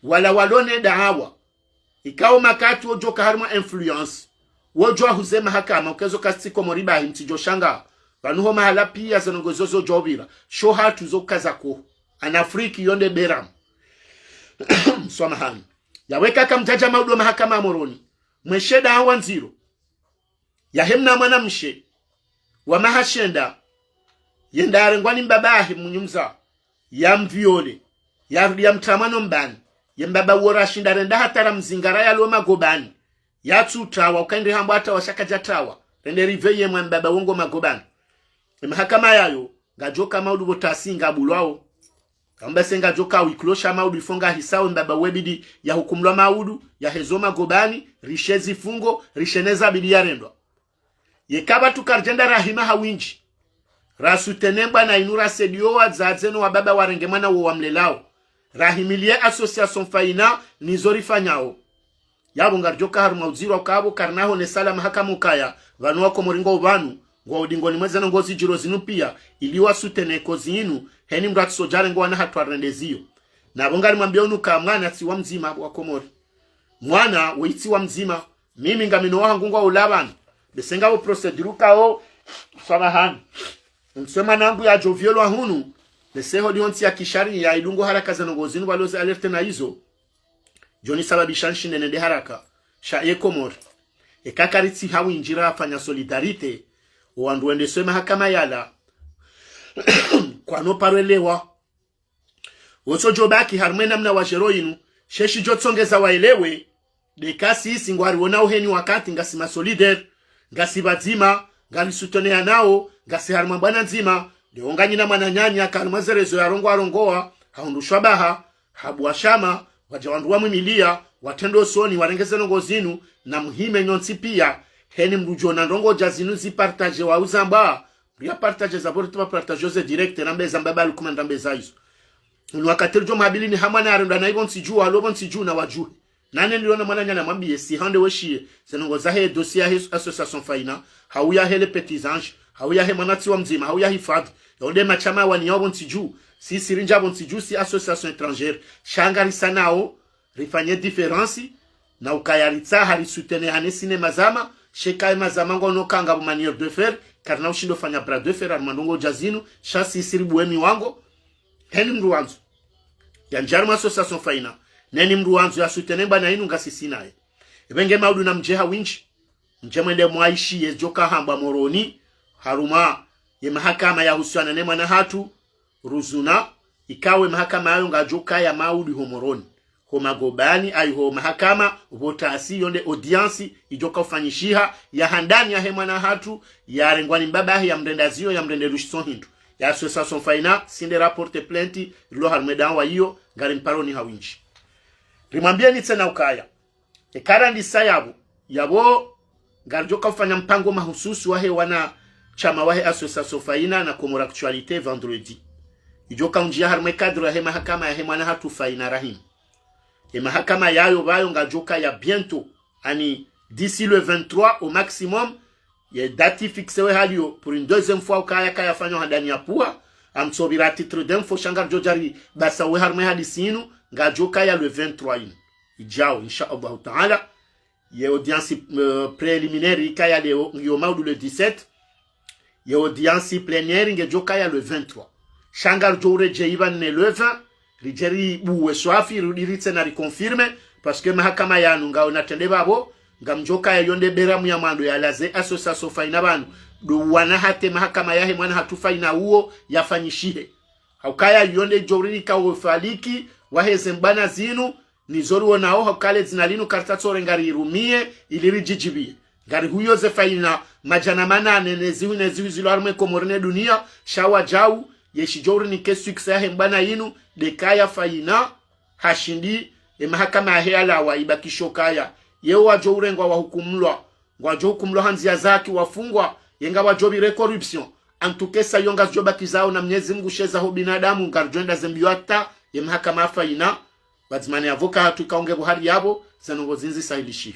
Wala walone dahawa. Ikao makati ojoka harma influence. Wojwa huze mahakama ukezo kasi Komori bahi mtijo shanga banuho mahala pia zanongozozo jobira show hatu zo kazako anafriki yonde beram swamahani yaweka kamjaja maudo mahakama Moroni mwesheda hawa nziro ya hemna mwana mshe wa mahashenda yendare ngwani mbabahi mnyumza ya mviole ya mtamano mbani ya mbaba wora shindarenda hatara mzingara ya loma gobani Yatsu tawa ukaindi hambu hata washaka jatawa rende riveye mwambaba wongo magobani mahakama yayo ngajoka maudu botasi ngabulwao kambese ngajoka wiklosha maudu ifonga hisawe mbaba webidi ya hukumlwa maudu ya hezoma gobani rishezi fungo risheneza bidi ya rendwa yekaba tukarjenda rahima hawinji rasu tenembwa na inura sediowa zazeno wa baba warengemana wa wamlelao rahimilie association faina nizori fanyao Yabo ngarjoka haruma uziro kabo karnaho ne sala mahakama ukaya vanu wako moringo ubanu ngwa udingoni mweze na ngozi jiro zinu pia iliwa sutene kozi inu heni mrati sojare ngwa na hatu arendezio na bongari mwambionu ka mwana siwa mzima wako mori mwana weiti wa mzima mimi ngamino wangu ngwa ulabani besenga wo proceduru kao samahani msema nangu ya joviolo wa hunu beseho lionti ya kishari ya ilungo haraka za ngozi inu waloze alerte na hizo Joni sababisha nshinde nende haraka sha ye Komori ekakariti hawi injira afanya solidarite wandu wende soe mahakama yala kwa no parelewa Ocho jobaki harmena mna wajero inu sheshi jotsongeza waelewe dekasi isi ngwari wona uheni wakati ngasi masolidaire ngasi bazima ngali sutonea nao ngasi harma bwana nzima deonga nyina mwananyanya kalmazerezo ya rongo arongoa haundushwa baha habuashama wajawanduwa mwimilia watendo soni warengeze nongo zinu na muhime nyonsi pia heni mrujo na ndongo jazinu zipartaje wa uzamba ya partaje za bori tuwa partaje ze direct na mbeza mbaba lukuma na mbeza hizo wakati jo mabili ni hamana arenda na ibon siju alobon siju na wajuhe nane niliona mwana nyana mwambie si hande weshie zenongo za he dossier he association faina hauya hele petits anges hauya he manati wa mzima hauya hifadhi yonde machama wani yobon siju si sirinja bon siju si association étrangère shangari sanao rifanye différence na ukayaritsa hari soutenir hane sinema zama shekai mazama ngono kanga bu manière de faire karna ushindo fanya bras de fer armandongo jazinu shasi siribuemi wango heni mruanzo ya njarma association faina neni mruanzo ya soutenir bana inu ngasisi naye ebenge maudu na mjeha winchi njemende mwaishi ye joka hamba moroni haruma ye mahakama ya husiana ne mwana hatu ruzuna ikawe mahakama ayo ngajoka ya maudu homoroni homagobani ayo mahakama votasi yonde audience ijoka ufanyishiha ya handani ya hemwana hatu ya rengwani mbaba ya mrendazio ya mrende rushison hindu ya association faina sinde rapporte plainte lo harmedan wa hiyo ngari mparoni hawinchi rimwambia ni tena ukaya ekara ndisa yabo ngarjoka ufanya mpango mahususu wahe wana chama wahe association faina na komora actualité vendredi ijoka unjia harme kadro ya mahakama ya hemwana hatu faina rahim et mahakama yayo bayo ngajoka ya bientôt ani d'ici le 23 au maximum ya date fixe we halio pour une deuxième fois kaya fanyo handani ya pua amsobira titre d'info shangar jojari basa we harme hadisinu ngajoka ya le 23 ijao inshallah taala ya audience préliminaire kaya leo ngiyo maudu le 17 ya audience plénière ngajoka ya le 23 shangar jore jeiban ne le 20 rijeri buwe swafi rudiritse na reconfirme parce que mahakama yanu ngao natende babo ngamjoka ya yonde beramu ya mando ya laze association faina banu do wana hate mahakama yahe mwana hatufaina uo yafanyishihe haukaya yonde joriri kawo faliki waheze mbana zinu nizoruo nao haukale zinalinu kartatsore ngari irumie iliri jijibie ngari huyo ze faina majana manane neziwi zilo arme komorne dunia shawa jau yeshijori ni kesu kisahe mbana inu dekaya faina hashindi mahakama ya heala wa ibakishokaya yeo wajorengwa wa hukumlwa wajo hukumlwa hanzia zaki wafungwa yenga wajobire corruption antukesa yonga zoba kizao na Mwenyezi Mungu sheza ho binadamu ngarjonda zembiwata ya mahakama faina bazimani avoka hatu kaonge buhari yabo zanongo zinzi sahilishi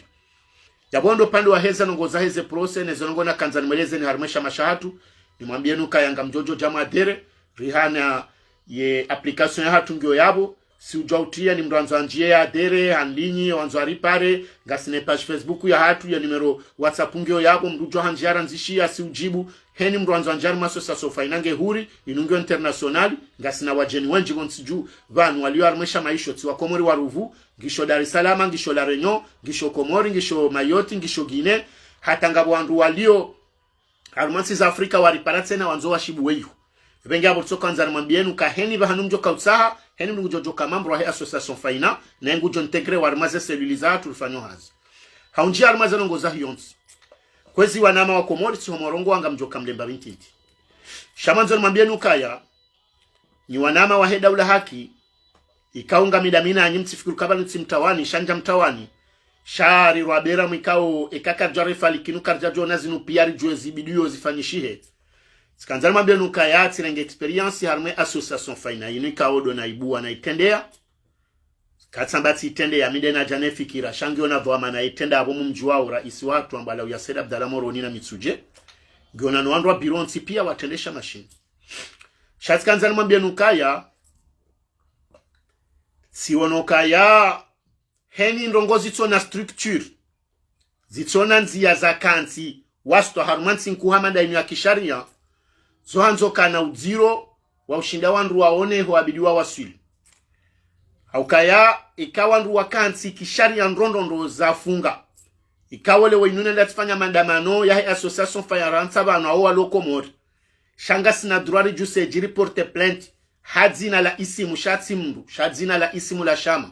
yabondo pande wa heza nongo za heze process nezongo na kanzani mweleze ni harmesha mashahatu nimwambie nuka yanga mjojo jama dere rihana ye application ya hatu ngio yabo si ujautia ni mranzo anjie ya dere handinyi wanzo aripare ngasine page Facebook ya hatu ya numero WhatsApp ngio yabo mrujo hanjiara nzishia si ujibu heni mranzo anjari masosa sofa inange huri inungio international ngasina wajeni wenji gontsiju vanu walio armesha maisho tiwa komori wa Ruvu ngisho Dar es Salaam ngisho La Réunion ngisho Komori ngisho Mayotte ngisho Guinea hata ngabo wandu walio armansi za Afrika wariparatse na wanzo washibu weyu bengi abo tsoka nzana mambienu ka heni bahanu mjoka utsaha heni mjojoka mambo ya association faina na ngujo integre warmaze celluliza tulifanyo hazi haunji armaze nongoza hiyonsi kwezi wanama wa Komori si homorongo wanga mjoka mlemba bintiti shamanzo mambienu kaya ni wanama wa heda ula haki ikaunga midamina anyimti fikuru kabani mtawani shanja mtawani shari rwabera mwikao ekaka jarefa likinu karjajo nazinu piyari juezi bidiyo zifanyishihe sikanzali mambienu kaya tirenge experience harme association faina inika odo na ibuwa na itendea katsambati itendea midena jane fikira shangio na vwama na itenda abomu mjuwa uraisi watu ambala uyaseda Abdala Moroni na Mitsuje giona nuandwa bironsi pia watendesha machine shatsikanzali mambienu kaya siwono kaya heni ndongozi tsona structure zitsona nzia za kansi wasto harumansi nkuhamanda inu ya kisharia zohanzo kana uziro wa ushinda wandu waone huabidiwa waswili haukaya ikawa ndu wakansi kisharia ndrondondo za funga ikawole wainune latifanya mandamano ya association fayaransa bano au walokomori shanga sina droit juse jiri porte plainte hadzina la isimu shatsimdu shadzina la isimu la shama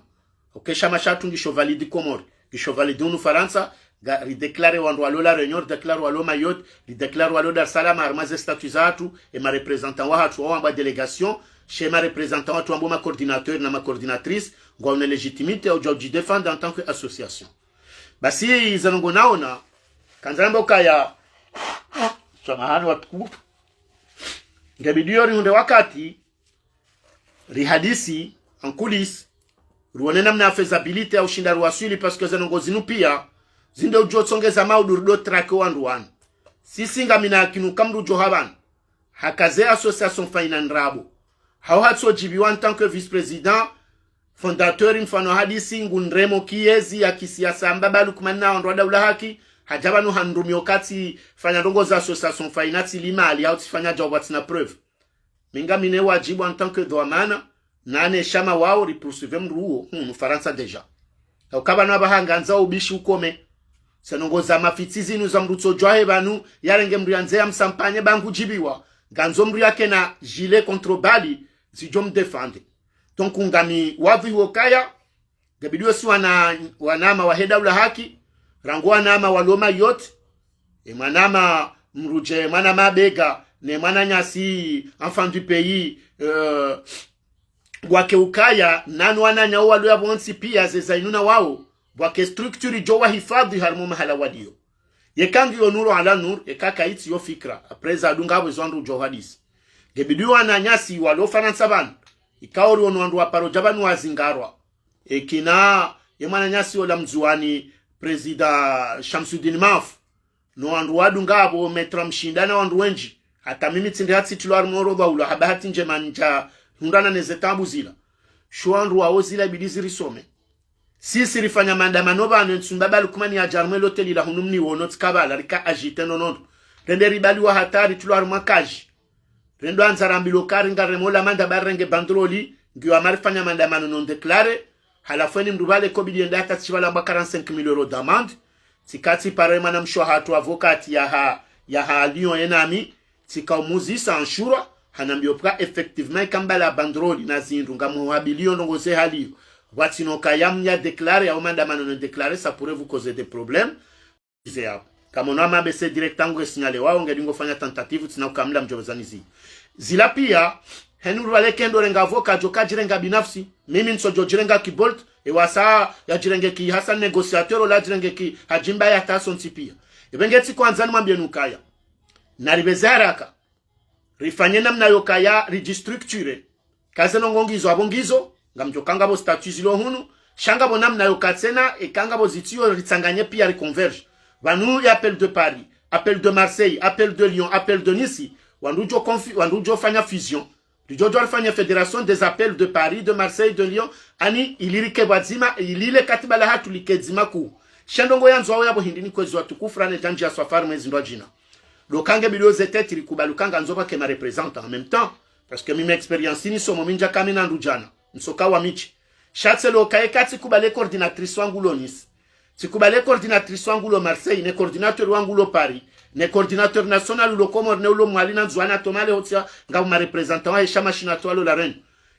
okay shama shatu ngisho validi Komori ngisho validi unu Faransa ri déclarer wandu alo la Réunion, déclarer walo Mayotte, ri déclarer walo Dar es Salaam armaze statut zatu et ma représentant wa hatu wa ba délégation chez ma représentant watu ambo ma coordinateur na ma coordinatrice ngwa une légitimité au job défendre en tant que association. Basi zanongo naona kanzambo kaya samahani watukufu ngebidio riunde wakati rihadisi en coulisses ruone namna faisabilité au shinda ruasili parce que zanongo zinu pia zinde ujo tsongeza maudu do track wandu sisi ngamina kinu kamru johaban hakaze association fainan rabo hao hatso jibiwa en tant que vice-président fondateur mfano hadisi ngunremo kiezi ya kisiasa mbabalu kumana ondwa daula haki hajabanu handumio kati fanya ndongo za association finance limali au tifanya jobati na preuve minga mine wajibu en tant que douane nane shama wao repoursuivre mruo Faransa deja ukabana bahanganza ubishi ukome senongo za mafitizi nuza mruto jwahe banu yarenge mrianze ya msampanye bangu jibiwa ganzo mri yake na gilet contre bali zijom defende donc ungami wavi wokaya gabidiwe si wanama waheda ula haki rangwa nama waloma yote manama mruje manama bega ne mananyasi enfant du pays wake ukaya nanu wananya walu ya bonsi pia zezainuna wao wake structure jowa hifadhi harmu mahala wadio yekangi yonuro ala nur yekaka iti yo fikra apreza adunga abo zondu jo hadis gebidiwa na nyasi walo Faransa ban ikaori onwandu wa parojabanu wa zingarwa ekina yemana nyasi ola mzuani president Shamsuddin Maf no wandu wadunga abo metra mshindana wandu wenji hata mimi tinde hati tuluar moro baula habahati njemanja hundana nezetambu zila shwandu wa ozila bidizi risome sisi rifanya maandamano bano nsumbaba lukumani ya jarme loteli la hunumni wonot kabala rika agite nonondo rende ribali wa hatari tuluar makaji rendo anzarambi lokari ngaremola manda barenge bandroli ngiwa amarifanya maandamano non déclaré halafweni mdubale kobidi endaka tiwala mba 45,000 euros d'amende tikati parema na mshwa hatu avocat ya ha Lyon enami tika umuzisa anshura hanambiopra effectivement kambala bandroli na zindu ngamu habilio ndongoze halio watino kayamnya déclaré au maandamano non déclaré ça pourrait vous causer des problèmes kama na mabese directangu signalé wao ngedingo fanya tentative tina kukamla mjobazanizi zila pia henu wale kendo renga avoka joka jirenga binafsi mimi nsojo jirenga kibolt e wasa ya jirenge ki hasa negociateur la jirenge ki hajimba ya tason tipia ebengeti kwanza nimwambie nukaya na ribezaraka rifanye namna yokaya restructure kaze nongongizo abongizo ngamjokanga bo statut zilo hunu shanga bo namna yokatsena e kanga bo zitio ritsanganye pia reconverge vanu ya appel de Paris, appel de Marseille, appel de Lyon, appel de Nice, wandujo fanya fusion. Lijojo fanya fédération des appels de Paris, de Marseille, de Lyon, ani ilirike wazima, ilile katibala hatu likezima ku. Shandongo yanzu wawo yabo hindini kwezi watu kufrane janji ya swafari mwezi ndo jina. Lokange bilio zeteti likubalukanga nzoba kema representant en même temps, parce que mime expérience ni somo minja kamina ndujana, nsoka wa michi. Shatse lokaye kati kubale coordinatrice wangu lo Nice. Sikubale coordinatrice wangu lo Marseille, ne coordinateur wangu lo Paris, ne coordinateur national lo Comore ne lo Mwalina Nzwana Tomale hotia nga ma representant wa Eshama Shinatwalo la Reine.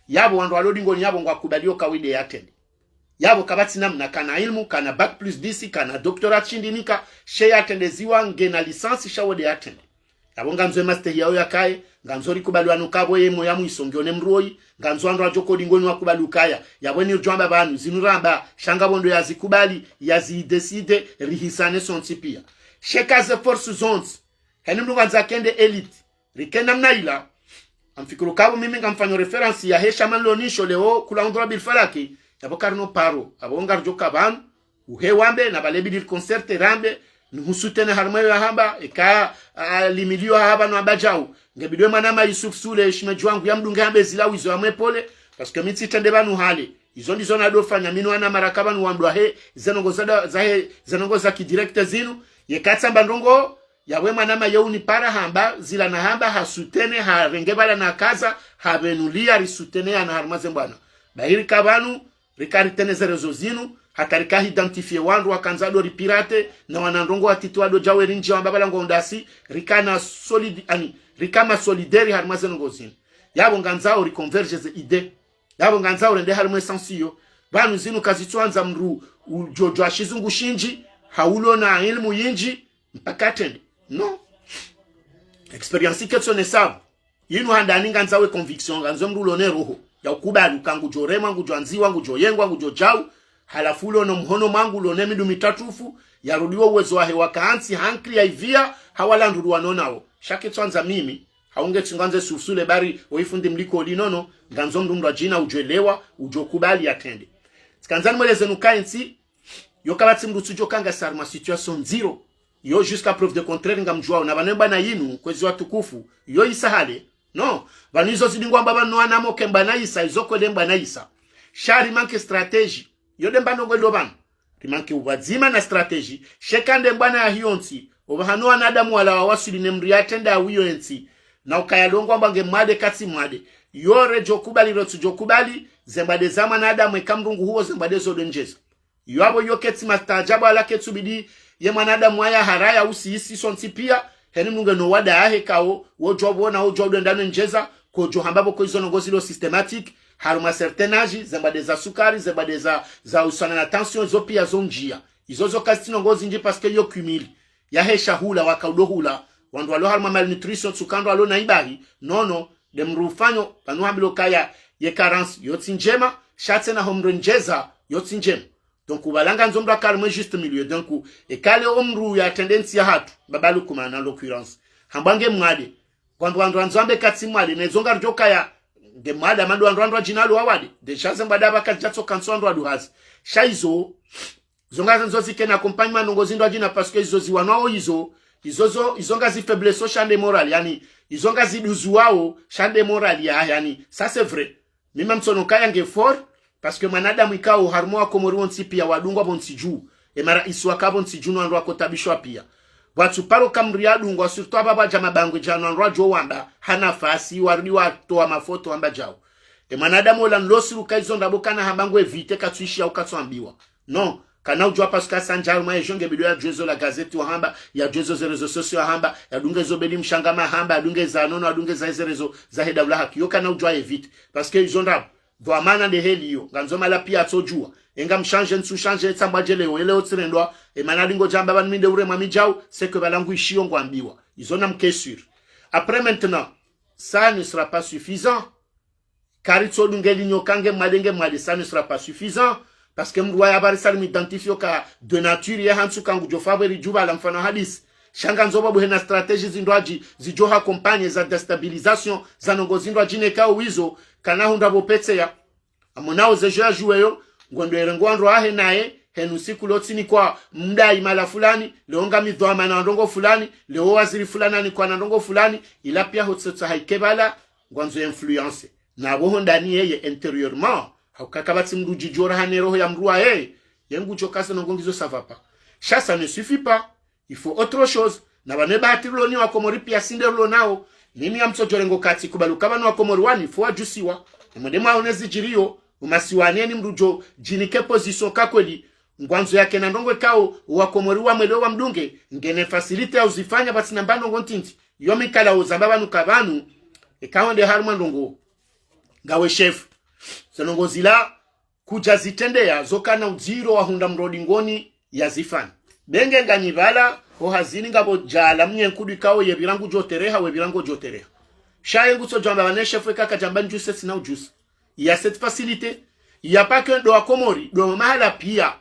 Yabo wandu walo dingo nyabo ngwa kubalio kawide yatende. Yabo kabati namna kana ilmu, kana bac plus 10, kana doctorat chindinika, she yatende ziwa ngena lisansi shawode yatende. Yabo nganzo master yao yakaye, nganzo rikubaliwa nukabo ye moyamu isongione mroi, nganzo andwa joko dingoni wakubalukaya, yabo ni ujwamba banu, zinuramba, shangabondo ya zikubali, ya zideside, rihisane sontipia. Sheka ze force zones, heni mnunga nzakende elite, rikenda mnaila, amfikuru kabo mimi ngamfanyo referansi ya heshaman lonisho leo kula ondra bilfalaki, yabo karno paro, yabo ngar joka banu, uhe wambe, na balebi dir concerte rambe, nuhusutene harmayo ya hamba, eka limilio haba no abajau, ngebidwe manama Yusuf Sule, shimejuangu ya mdunga hambe zila wizo ya mwepole, paske mitsi tende banu hale, izo ndizo na dofanya, minu wana marakaba nuwandwa he, zenongo za kidirekte zinu, ye katsa mbandongo, yawe manama yeuni para hamba, zila na hamba, hasutene, harengebala na kaza, habenulia risutene ya na harmaze mbana. Bahiri kabanu, rikaritene zerezo zinu, hatarika identifie wandu wakanzado ripirate, na wanandongo watituado jawe rinji wambabala ngondasi, rikama solideri harmaze ngozinu. Yabo nganzao riconverge ze ide. Yabo nganzao rende harmwe sensiyo. Banu zinu kazituanza mru, ujojo ashizungu shinji, haulo na ilmu yinji mpaka tende non experience ketso ne sabu yinu handani nganzawe conviction nganzo mrulo ne roho ya ukubali kangu jorema ngu jwanziwa ngu joyengwa ngu jojau halafu lo no mhono mangu lo ne midu mitatufu yarudiwa uwezo wa hewa kaansi hankri ya ivia hawala nduru wanonao shake twanza mimi haunge tsunganze sufsule bari oifundi mliko linono nganzo mrumra jina ujelewa ujokubali atende tkanzani mweleze nukainsi yokabatsi mrutsujo kanga sarma situation zero yo jusqu'à preuve de contraire ngamjua na banemba na yinu kwezi watukufu yo isahale no banizo zidingwa baba no anamo kemba na isa izoko lemba na isa shari manke strategy yo demba no gwelo ban rimanke ubazima na strategy shekande mbana ya hionsi obahano anadamu wala wawasuli nemri atenda wiyo ensi na ukayalongwa mbange mwade katsi mwade yore jokubali rotu jokubali zembade zama na adamu ekamrungu huo zembade zodenjeza yuabo yoketi mastajabu ala ketubidi ye mwanadamu haya haraya usiisi sonti pia heni mnunge no wada ahe kao wojobo na wojobo ndano njeza kojo hambabo ko izo ngozi lo systematic haruma certain âge zembade za sukari zembade za usana na tension zo pia zo njia izo zo kastino ngozi nje parce que yo cumule ya hesha hula wakaudo hula wandu walo haruma malnutrition sukando alo na ibari nono demrufanyo panu hambilo kaya ye carence yoti njema shate na homro njeza yoti njema donc ubalanga nzombra kalme juste milieu donc ekale omru ya tendency ya hatu babalu kumana en l'occurrence hambange mwade wandu nzambe katsi mwade nezonga rjoka ya de mwade amadu wandu jinalo wawade de chaze mbada bakatso kanso wandu hazi shaizo zonga nzozi kena accompagnement nongozi ndo ajina parce que izo ziwanao izonga zi faiblesse chande moral yani izonga zi duzuwao chande moral yani ça c'est vrai mimi msono kaya nge fort parce que manadamu ikao harmoa komori wonsi pia wadungwa bonsi juu emara iswaka bonsi juu no andwa kotabishwa pia watu paro kamria dungwa surtout ababa jama bangwe jano andwa jo wamba hana fasi wardiwa toa mafoto amba jao manadamu la nlosiru kaizonda bokana hambangwe vite katuishi au katwambiwa non kana ujua parce que sanjaru ma ejonge bido ya jezo la gazeti wa hamba ya jezo za rezo sosio hamba ya dunge zo beli mshangama hamba ya dunge za nono ya dunge za rezo za hedabla haki yo kana ujua evite parce que izonda do mana de helio nganzoma la pia tojua enga mchange nsu change tsamba jeleo ele otsirendwa e manadingo jamba ban minde ure mami jao c'est que balangu ishio ngwambiwa izona mke sûr après maintenant ça ne sera pas suffisant car itso dungeli nyokange madenge mwade ça ne sera pas suffisant parce que mruwa ya bari salim identifio ka de nature ya hansu kangu jo favori juba la mfano hadis shanga nzoba buhena strategie zindwaji zijoha compagnie za destabilisation za nongozi ndwaji neka wizo kana hunda bopetse ya amonao zejo juweyo ngondo erengwandro ahe naye henu siku lotini kwa mda imala fulani leonga midhoma na ndongo fulani leo waziri fulani ni kwa ndongo fulani ila pia hotsetsa haikebala ngwanzo influence na boho ndani yeye intérieurement hakakabatsi mruji jora hanero ya mrua yengu chokasa nongongizo savapa ça ne suffit pas il faut autre chose na baneba atiruloni wa komori pia sinderulo nao mimi amsojorengo kati kubaluka bano wa komori wani fo ajusiwa mwendema onezi jirio umasiwane ni mrujo jinike position kakweli ngwanzo yake na ndongo kao wa komori wa mwelo wa mdunge ngene facilite uzifanya bati na mbano ngontinti yomi kala uzambaba nukabanu ekawonde haruma ndongo ngawe chef senongozila kuja zitendea zokana uziro wa hunda mrodi ngoni ya zifani benge nganyivala ho hazini ngabo jala mnyenkudu kao ye birangu jotereha we birango jotereha shaye nguso jamba bane chef kaka jamba njuse sina ujuse il y a cette facilité il y a pas que do akomori do mahala pia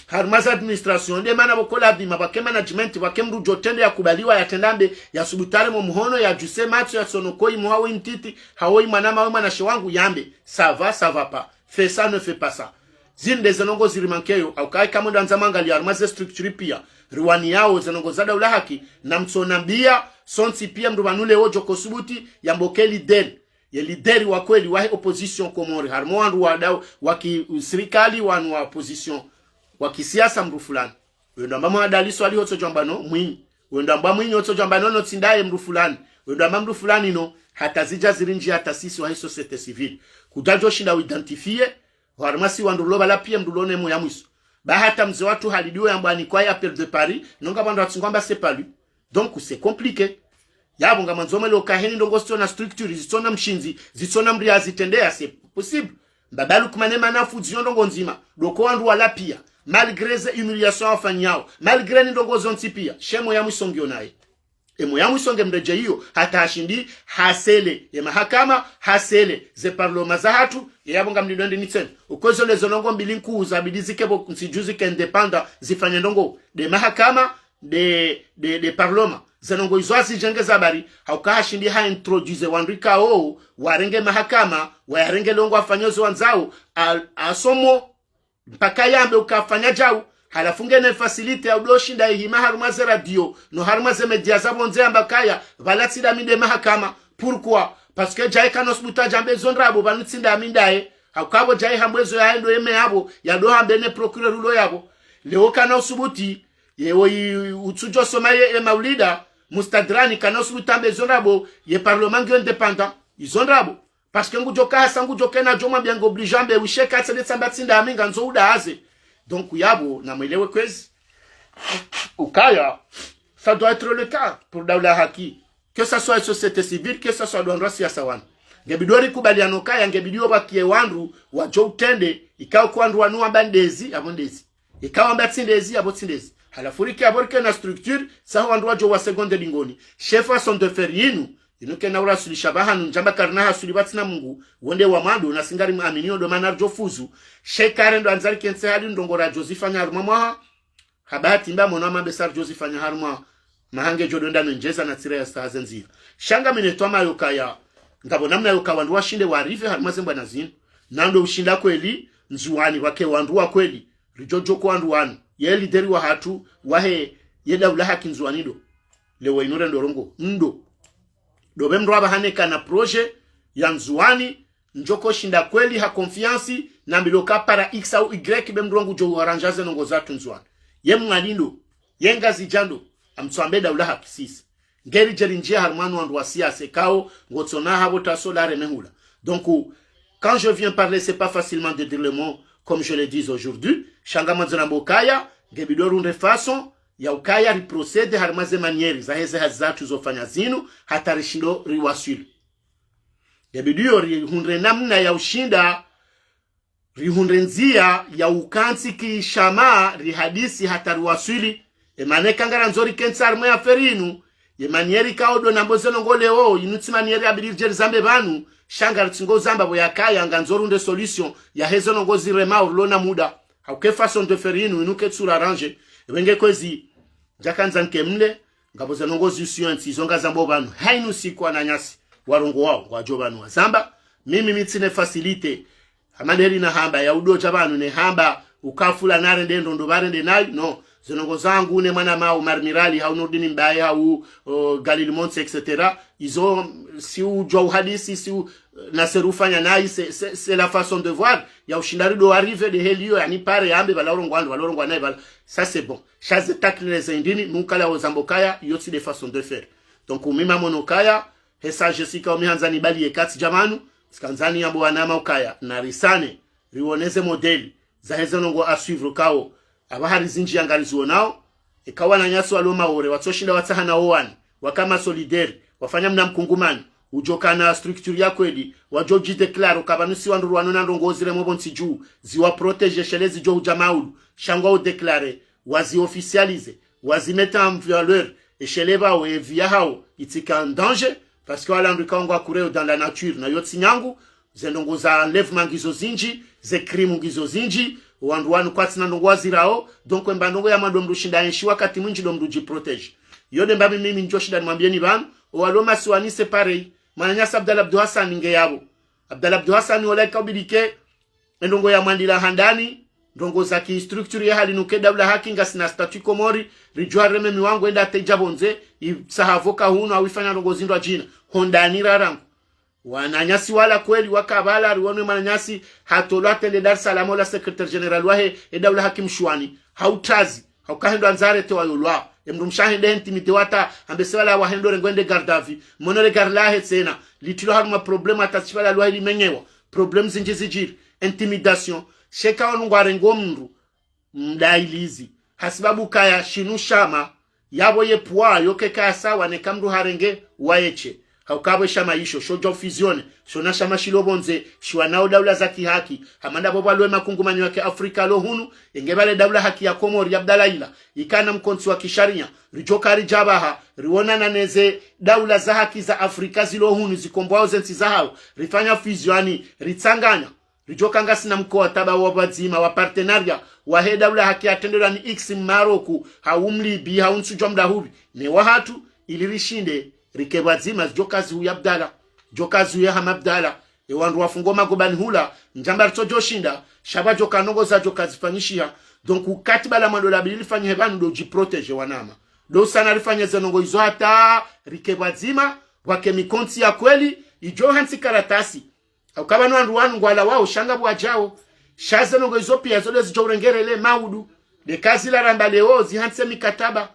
harmaza administration de mana bokola bima ba management ba kemru jotende ya kubaliwa ya tendambe ya subutare mu muhono ya juse matso ya sonokoi muhawo imtiti hawoi manama na shewangu yambe ça va pas fais ça ne fais pas ça zinde zenongo zirimankeyo au kai kama ndanza mangali armaze structure pia riwani yao zenongo zada ula haki na mtsonambia sonsi pia mrubanule ojo kosubuti ya mbokeli den ye lideri wa kweli wa opposition komori harmo andu wadau waki serikali wanu wa opposition wa kisiasa mru fulani wendo ambamo adaliso ali hoto jambano mwinyi wendo ambamo mwinyi hoto jambano no tindaye mru fulani wendo ambamo mru fulani no hata zija zirinji hata sisi wa hii societe civile kudajo shinda identifier harmasi wandu loba la pia mdulone mu ya mwiso ba hata mze watu halidiwe ambani kwa ya Appel de Paris nonga bandu watsingwamba c'est pas lui donc c'est compliqué yabo nga manzoma lo kaheni ndongo sio na structure zitona mshinzi zitona mri azitendea c'est possible babalu kumanema na fudzion ndongo nzima doko wandu wala pia malgré ze humiliation afanyao malgré ndongozo ntipia shemo ya mwisongio naye emo ya mwisonge mreje hiyo hata ashindi hasele ya mahakama hasele ze parloma za hatu yabonga mlindonde nitsen ukozo lezo nongo mbilingu za bidizike bo nsijuzi ke independa zifanye ndongo de mahakama de parloma zenongo izwazi jenge zabari hauka hashindi ha introduce wandrika o warenge mahakama warenge longo afanyozo wanzao asomo mpaka yambe ukafanya jau halafunge ne facilite ya udoshinda hima harumaze radio no harumaze media zabonze ambakaya valatsida minde mahakama pourquoi parce que jai kanos buta jambe zonrabo banutsinda mindae hakabo jai hambwezo ya endo eme yabo ya do hambe ne procureur ulo yabo leo kana usubuti yewo utsujo somaye e maulida mustadrani kana usubuta mbe zonrabo ye parlement indépendant izonrabo parce que ngujoka hasangu jokena joma biango oblijambe wisheka tsede tsambatsinda aminga nzouda haze. Donc yabo na mwelewe kwezi ukaya ça doit être le cas pour Daula Haki, que ça soit société civile, que ça soit dans siasa wana ngebidori kubaliano kaya ngebidio bakie wandu wa utende ikao kwandu wanu ambandezi abondezi ikao ambatsindezi abotsindezi halafuriki aborike na structure sa wandu wajo wa seconde lingoni chefa son de fer yinu inuke na ura sulishabahanu njamba karna hasulibatina Mungu wonde wa madu na singari maaminio do manarjo fuzu shekare ndo anzari kense hali ndongora Josifanya harumwa habati mba mwana mabesar Josifanya harumwa mahange jodonda njeza na tire ya stahazenzia shanga minetoma yokaya ngabo namna yoka wandu washinde warive harumaze mbwana zinu nando ushinda kweli nzuwani wake wandu wa kweli rijojo kwa wandu wanu ye lideri wa hatu wahe yeda ulaha kinzuwanido lewe inure ndorongo ndo dobe mrwaba haneka na proje ya nzuwani njoko shinda kweli ha confiance na mbiloka para x au y be mrongo jo waranjaze nongo zatu nzuwani ye mwalindo ye ngazi jando amtswambeda ulaha kisisi ngeri jerinjia harmanu wandu wa siasa kao ngotsona habota solare mehula. Donc quand je viens parler, c'est pas facilement de dire le mot comme je le dis aujourd'hui. Shanga manzana mbokaya ngebidoru nde façon ya ukaya riprocede harmaze manieri za heze hazatu zofanya zinu hatarishindo riwasili ngebidio rihundre namna ya ushinda rihundre nzia ya ukansi kishama rihadisi hatariwasili emane kangara nzori kentsar moya ferinu ye manieri kaodo nambozeno ngoleo inutsi manieri abidir jerizambe banu shanga tsingo zamba boyakaya nganzoru nde solution ya hezo ngozi rema urlona muda hauke façon de faire inu inuke tsura arrange wenge kwezi jakanza nkemle ngabozeno ngozi usiyanti zonga zambo banu hainu sikwa na nyasi warongo wao wajobanu wazamba mimi mitsine facilite amaderi na hamba ya udoja banu ne hamba ukafula nare ndendo ndo barende nayo no zenongo zangu ne mwana mao marmirali hau nordini mbaye hau Galil Monts etc. Izo si u jo hadisi si u na serufanya nai c'est la façon de voir ya ushindari do arrive de helio yani pare yambe balorongwa nai bala ça c'est bon chaze takle les indini nukala ozambokaya yotsi de façon de faire. Donc umima monokaya hesa Jessica omihanzani bali ekati jamanu skanzani yambo wanama ukaya na risane rioneze modeli za hezonongo a suivre kao abahari zinji yangalizo nao ikawa na nyaso aloma ore watoshinda watahana owan wakama solidaire wafanya mna mkungumani ujoka na structure yako edi wajoji declare kabanusi wandu wanona ndongozire mobonti juu ziwa protege shelezi jo ujamaulu shangwa o declare wazi officialize wazi meta en valeur et sheleba o evia hao itika en danger parce que wala ndikangwa kureo dans la nature na yotsi nyangu zendongo za enlèvement gizo zinji ze crime gizo zinji wandu wanu kwa tina ndongo wazirao donc mba ndongo ya madomru shinda enshi wakati mwinji domru jiprotege yode mbabi mimi njo shida nimwambieni banu waloma siwani separei mananyasa Abdallah Abdou Hassan nge yabo Abdallah Abdou Hassan wala kabidike ndongo ya mandila handani ndongo za ki structure ya hali nuke Daula Haki nga sina statut komori rijwa reme miwangu enda tejabonze sahavoka huno awifanya ndongo zindwa jina hondani rarangu wananyasi wala kweli wakabala riwanu mananyasi hatolwa tende Dar es Salaam la secrétaire général wahe Daula Haki mshwani hautazi haukahendo anzare te wayolwa emrumshahinde intimite wata ambesala wahendo rengwende gardavi monore garlahe tsena litilo haruma problema tatsifala lwa limenyewa problem zinjizijiri intimidation sheka wanungware ngomru mdailizi hasibabu kaya shinu shama yabo yepwa yoke kaya sawa ne kamdu harenge waeche haukabwe shama isho shojo fusione shona shama shilobonze shwa nao daula za kihaki hamanda boba lwe makungumanyo yake Afrika lo hunu ingebale daula haki ya Komori Abdalaila ikana mkonsi wa kisharia rijokari jabaha riona na neze daula za haki za Afrika zilo hunu zikombwao zensi za hao rifanya fusioni ritsanganya rijokanga sina mkoa taba wabadzima wa partenaria wa he daula haki ya tendela ni X Maroku haumli bi haunsu mda hubi ne wahatu ilirishinde rikebadzima jokazi huya Abdala jokazi huya Hamabdala wandu wafungoma gobani hula njamba ritojo shinda shaba joka nongo za jokazi fanyishia donc ukatiba la mandola bili fanye hebanu do jiprotege wanama do sana rifanye zenongo hizo hata rikebadzima wake mikonti ya kweli ijo hansi karatasi au kabanu wandu wanu ngwala wao shanga bwajao shaza nongo hizo pia zole zijo urengerele maudu de kazi la ramba leo zihanse mikataba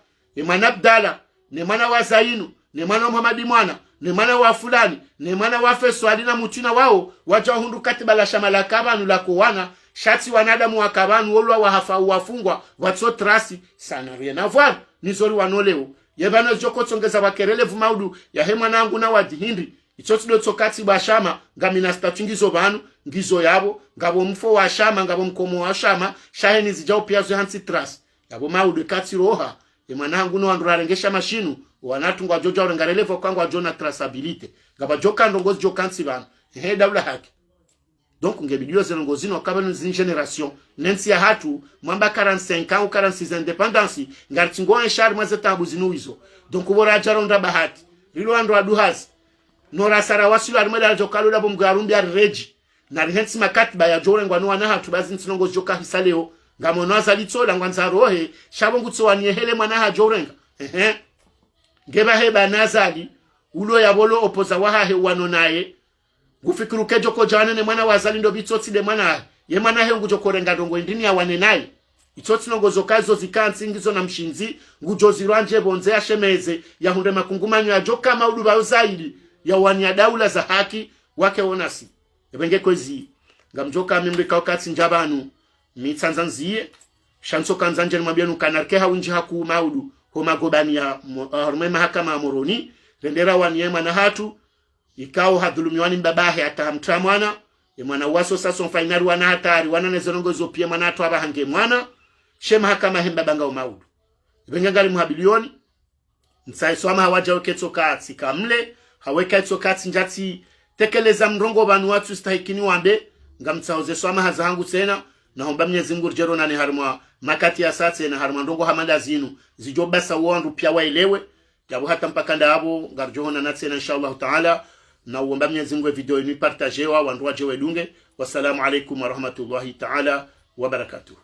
mwana Abdala ne mwana wa Zainu ne mwana Muhammadi mwana ne mwana wa fulani ne mwana wa Feswali na mutina wao waja hundu katiba la shamala kabanu la kuwana shati wanadamu wa kabanu olwa wa hafa wafungwa watso trasi sana rien à voir nizori wanoleo yebano joko tsongeza wakerele vumaudu ya hema nangu na wadihindi itsotsi do tsokati ba shama ngamina statungizo banu ngizo yabo ngabo mfo wa shama ngabo mkomo wa shama shaheni zijao pia zo hansi trasi yabo maudu kati roha emanangu no andurarengesha mashinu wanatungwa jojo urengarelevo kwangwa jona traceability ngaba joka ndongozi jokansi bana he daula haki donc ngebidio zelongozino kabano zin generation nensi ya hatu mwamba 45 ans ou 46 independance ngartingo enchar mwaze tabu zinu hizo donc bora jaronda bahati lilo ando aduhazi nora sara wasilo arimeda jokalo labo mgarumbi ya reji na rihensi makatiba ya jorengwa no wana hatu bazi ntinongozi joka hisaleo ngamono azalitsola ngwanza rohe shabo ngutsowanie hele mwana ha jorenga ngeba heba nazali ulo yabolo opoza waha he wano naye gufikiru kejo ko jana ne mwana wazali ndo bitsotsi de mwana ye mwana he ngujokorenga ndongo indini ya wane naye itsotsi nongo zokazo zikansi ngizo na mshinzi ngujozirwanje bonze yashemeze ya hunde makungumanyo ya joka maudu ba zaidi ya wania daula za haki wake wonasi ebenge kwezi ngamjoka mimrika wakati njabanu mitsanzanziye shanso kanzanje mwabianu kanarke hawinji haku maudu homa gobani ya harume mahakama Moroni rendera wanyema na hatu ikao hadhulumiwani mbabahe atahamtra mwana mwana waso saso finali wana hatari wana nezonongozo pia mwana hatu abahange mwana she mahakama hembabanga umaudu ibengangali muhabilioni nsaiso hawaja weketso katsi kamle haweka etso katsi njati tekeleza mrongo banu watu stahikini wambe ngamtsaoze swama hazahangu tena na homba Mwenyezi Mungu jero nani harma makati ya satse na harma ndongo hamanda zinu zijobasa wandu pia waelewe yabo hata mpaka ndabo ngarjohona na tena inshallah taala na homba Mwenyezi Mungu video ni partagewa wandu waje wedunge. Wassalamu alaikum wa rahmatullahi taala wa barakatuh.